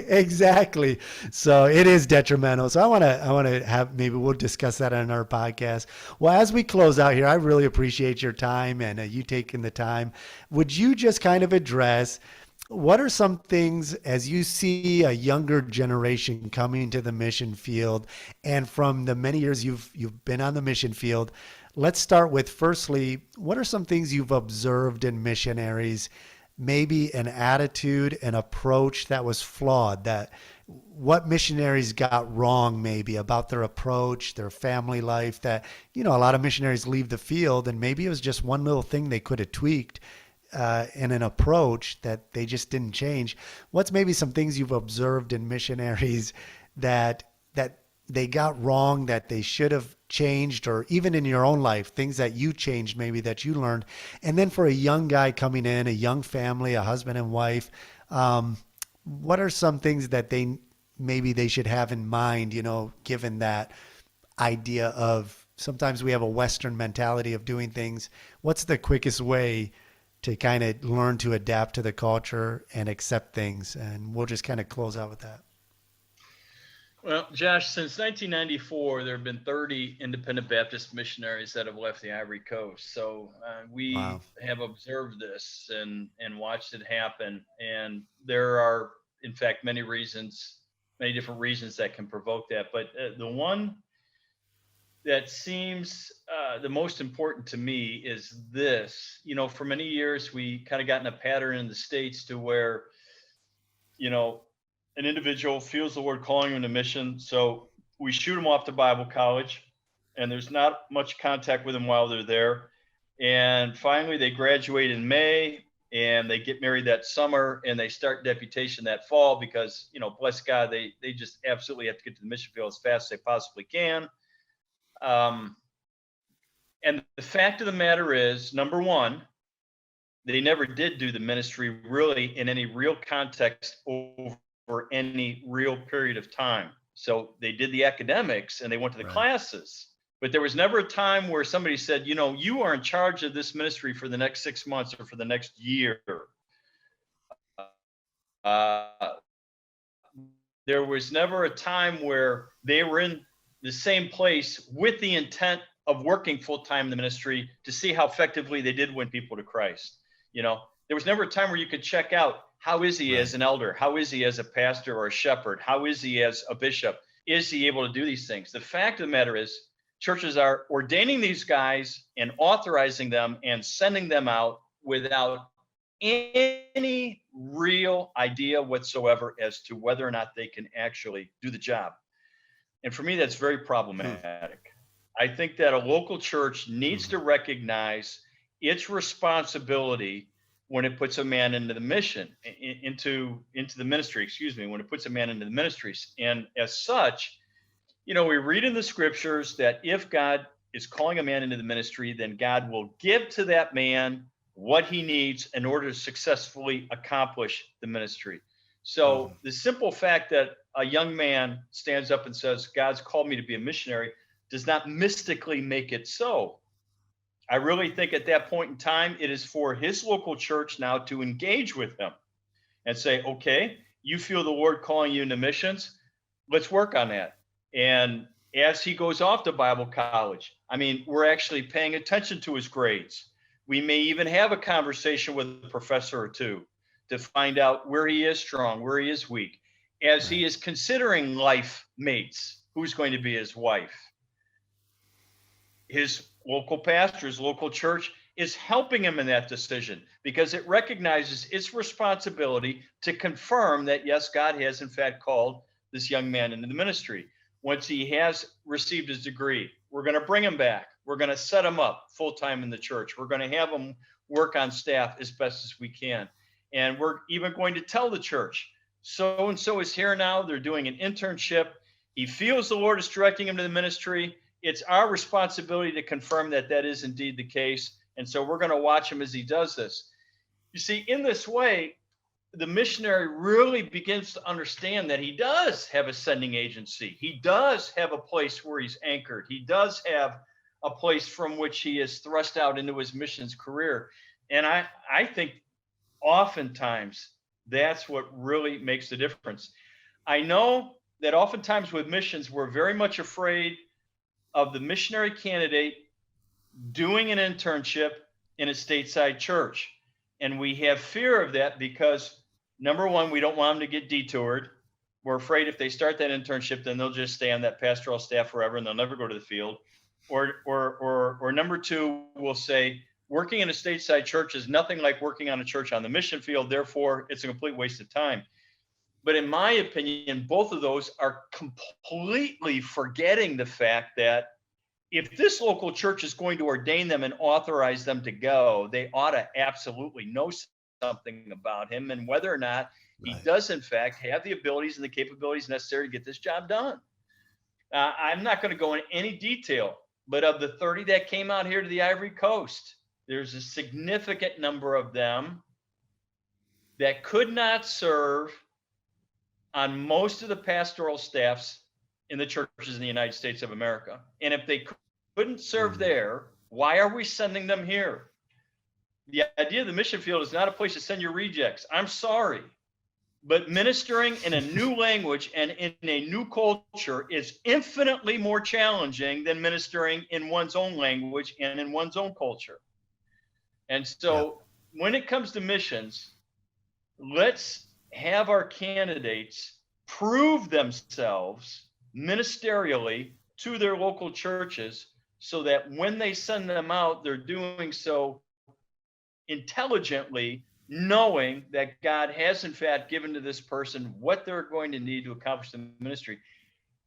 Speaker 1: Exactly. So it is detrimental. So I want to have, maybe we'll discuss that on our podcast. Well, as we close out here, I really appreciate your time and you taking the time. Would you just kind of address what are some things as you see a younger generation coming to the mission field, and from the many years you've been on the mission field, let's start with firstly, what are some things you've observed in missionaries, maybe an attitude, an approach that was flawed, that what missionaries got wrong maybe about their approach, their family life, that, a lot of missionaries leave the field and maybe it was just one little thing they could have tweaked in an approach that they just didn't change. What's maybe some things you've observed in missionaries that they got wrong, that they should have changed, or even in your own life, things that you changed maybe that you learned? And then for a young guy coming in, a young family, a husband and wife, what are some things that they should have in mind, given that idea of sometimes we have a Western mentality of doing things. What's the quickest way to kind of learn to adapt to the culture and accept things? And we'll just kind of close out with that.
Speaker 2: Well, Josh, since 1994, there have been 30 independent Baptist missionaries that have left the Ivory Coast. So we
Speaker 1: Wow.
Speaker 2: have observed this and watched it happen. And there are, in fact, many different reasons that can provoke that. But the one that seems the most important to me is this. For many years, we kind of got in a pattern in the States to where, you know, an individual feels the Lord calling him to mission. So we shoot them off to Bible college, and there's not much contact with them while they're there. And finally, they graduate in May and they get married that summer and they start deputation that fall because, bless God, they just absolutely have to get to the mission field as fast as they possibly can. Um, and the fact of the matter is, number one, they never did do the ministry really in any real context over any real period of time. So they did the academics and they went to the
Speaker 1: Right.
Speaker 2: classes, but there was never a time where somebody said, you are in charge of this ministry for the next 6 months or for the next year. Uh, there was never a time where they were in the same place with the intent of working full time in the ministry to see how effectively they did win people to Christ. There was never a time where you could check out how is he as an elder? How is he as a pastor or a shepherd? How is he as a bishop? Is he able to do these things? The fact of the matter is, churches are ordaining these guys and authorizing them and sending them out without any real idea whatsoever as to whether or not they can actually do the job. And for me, that's very problematic. I think that a local church needs to recognize its responsibility when it puts a man into the mission, into the ministry, when it puts a man into the ministries. And as such, we read in the scriptures that if God is calling a man into the ministry, then God will give to that man what he needs in order to successfully accomplish the ministry. So the simple fact that a young man stands up and says, God's called me to be a missionary, does not mystically make it so. I really think at that point in time, it is for his local church now to engage with him and say, okay, you feel the Lord calling you into missions, let's work on that. And as he goes off to Bible college, we're actually paying attention to his grades. We may even have a conversation with a professor or two to find out where he is strong, where he is weak, as he is considering life mates, who's going to be his wife. His local pastor, his local church is helping him in that decision because it recognizes its responsibility to confirm that, yes, God has in fact called this young man into the ministry. Once he has received his degree, we're going to bring him back. We're going to set him up full-time in the church. We're going to have him work on staff as best as we can. And we're even going to tell the church, so-and-so is here now. They're doing an internship. He feels the Lord is directing him to the ministry. It's our responsibility to confirm that that is indeed the case. And so we're going to watch him as he does this. You see, in this way, the missionary really begins to understand that he does have a sending agency. He does have a place where he's anchored. He does have a place from which he is thrust out into his missions career. And I think oftentimes that's what really makes the difference. I know that oftentimes with missions, we're very much afraid of the missionary candidate doing an internship in a stateside church. And we have fear of that because, number one, we don't want them to get detoured. We're afraid if they start that internship, then they'll just stay on that pastoral staff forever and they'll never go to the field. Or number two, we'll say, working in a stateside church is nothing like working on a church on the mission field. Therefore, it's a complete waste of time. But in my opinion, both of those are completely forgetting the fact that if this local church is going to ordain them and authorize them to go, they ought to absolutely know something about him and whether or not he does, in fact, have the abilities and the capabilities necessary to get this job done. I'm not going to go into any detail, but of the 30 that came out here to the Ivory Coast, there's a significant number of them that could not serve on most of the pastoral staffs in the churches in the United States of America. And if they couldn't serve there, why are we sending them here? The idea of the mission field is not a place to send your rejects. I'm sorry. But ministering in a new language and in a new culture is infinitely more challenging than ministering in one's own language and in one's own culture. And
Speaker 1: Yeah.
Speaker 2: so when it comes to missions, let's have our candidates prove themselves ministerially to their local churches so that when they send them out, they're doing so intelligently, knowing that God has in fact given to this person what they're going to need to accomplish the ministry.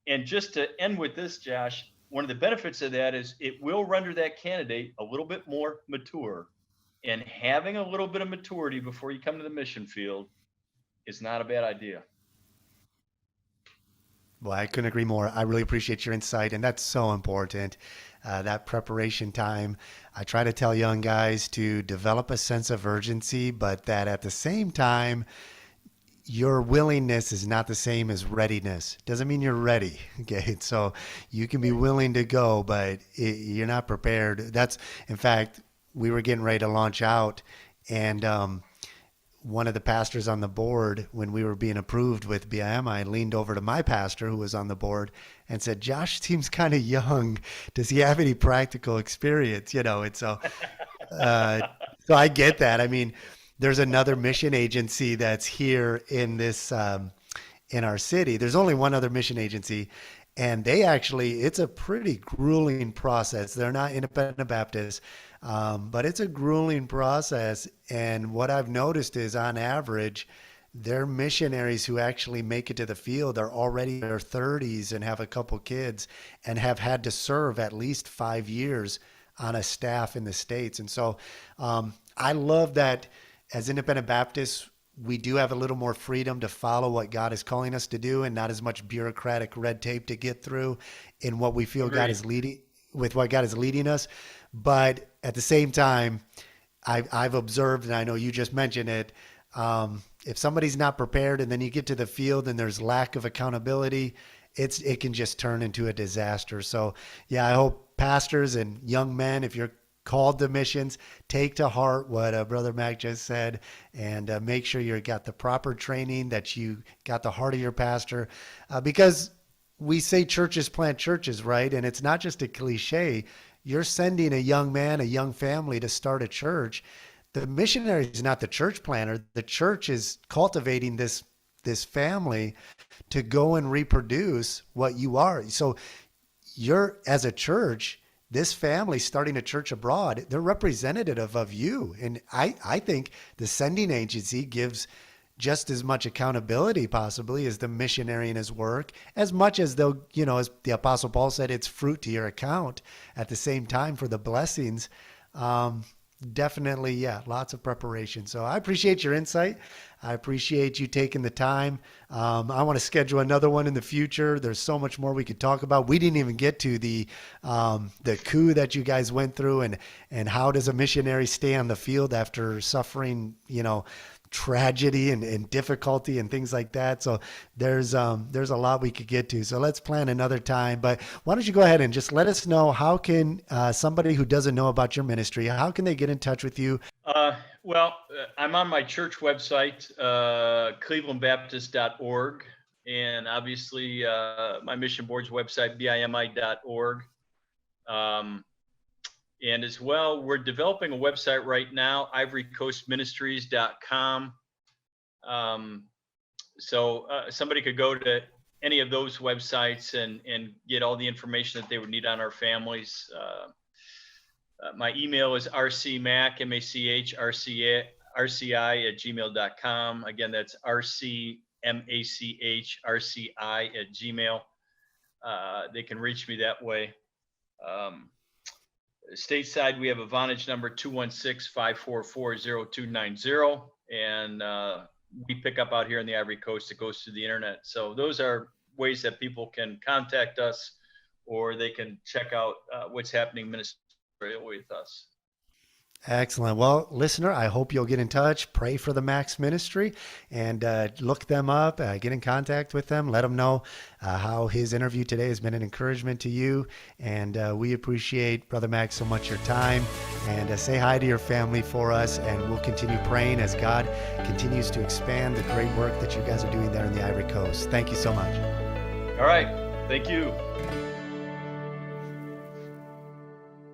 Speaker 2: And just to end with this, Josh, one of the benefits of that is it will render that candidate a little bit more mature. And having a little bit of maturity before you come to the mission field is not a bad idea.
Speaker 1: Well, I couldn't agree more. I really appreciate your insight, and that's so important. That preparation time. I try to tell young guys to develop a sense of urgency, but that at the same time, your willingness is not the same as readiness. Doesn't mean you're ready. Okay. So you can be willing to go, but you're not prepared. That's, in fact, we were getting ready to launch out, and one of the pastors on the board, when we were being approved with BIMI, leaned over to my pastor who was on the board and said, "Josh seems kind of young. Does he have any practical experience?" And uh, so I get that. I mean, there's another mission agency that's here in this in our city. There's only one other mission agency, and it's a pretty grueling process. They're not independent Baptists, but it's a grueling process. And what I've noticed is, on average, their missionaries who actually make it to the field are already in their 30s and have a couple kids and have had to serve at least 5 years on a staff in the States. And so I love that as independent Baptists, we do have a little more freedom to follow what God is calling us to do and not as much bureaucratic red tape to get through in what we feel God
Speaker 2: Agreed.
Speaker 1: is leading with what God is leading us. But at the same time, I've observed, and I know you just mentioned it, if somebody's not prepared and then you get to the field and there's lack of accountability, it can just turn into a disaster. So yeah, I hope pastors and young men, if you're called to missions, take to heart what Brother Mac just said, and make sure you got the proper training, that you got the heart of your pastor, because we say churches plant churches, right? And it's not just a cliche. You're sending a young man, a young family to start a church. The missionary is not the church planter. The church is cultivating this family to go and reproduce what you are. So you're, as a church, this family starting a church abroad, they're representative of you. And I think the sending agency gives just as much accountability possibly as the missionary in his work, as much as though, as the Apostle Paul said, it's fruit to your account at the same time for the blessings. Definitely, yeah, lots of preparation. So I appreciate your insight. I appreciate you taking the time. I want to schedule another one in the future. There's so much more we could talk about. We didn't even get to the coup that you guys went through, and how does a missionary stay on the field after suffering, tragedy and difficulty and things like that. So there's a lot we could get to. So let's plan another time. But why don't you go ahead and just let us know, how can somebody who doesn't know about your ministry, how can they get in touch with you?
Speaker 2: I'm on my church website, clevelandbaptist.org, and obviously my mission board's website, bimi.org. And as well, we're developing a website right now, ivorycoastministries.com. So somebody could go to any of those websites and get all the information that they would need on our families. My email is rcmach, M-A-C-H, RCI at gmail.com. Again, that's rcmach, RCI at gmail. They can reach me that way. Stateside, we have a Vonage number 216-544-0290, and we pick up out here in the Ivory Coast. It goes through the internet. So those are ways that people can contact us, or they can check out what's happening ministerially with us.
Speaker 1: Excellent. Well, listener, I hope you'll get in touch, pray for the Mach's ministry, and look them up, get in contact with them, let them know how his interview today has been an encouragement to you. And we appreciate, Brother Mach, so much your time. And say hi to your family for us, and we'll continue praying as God continues to expand the great work that you guys are doing there in the Ivory Coast. Thank you so much.
Speaker 2: All right. Thank you.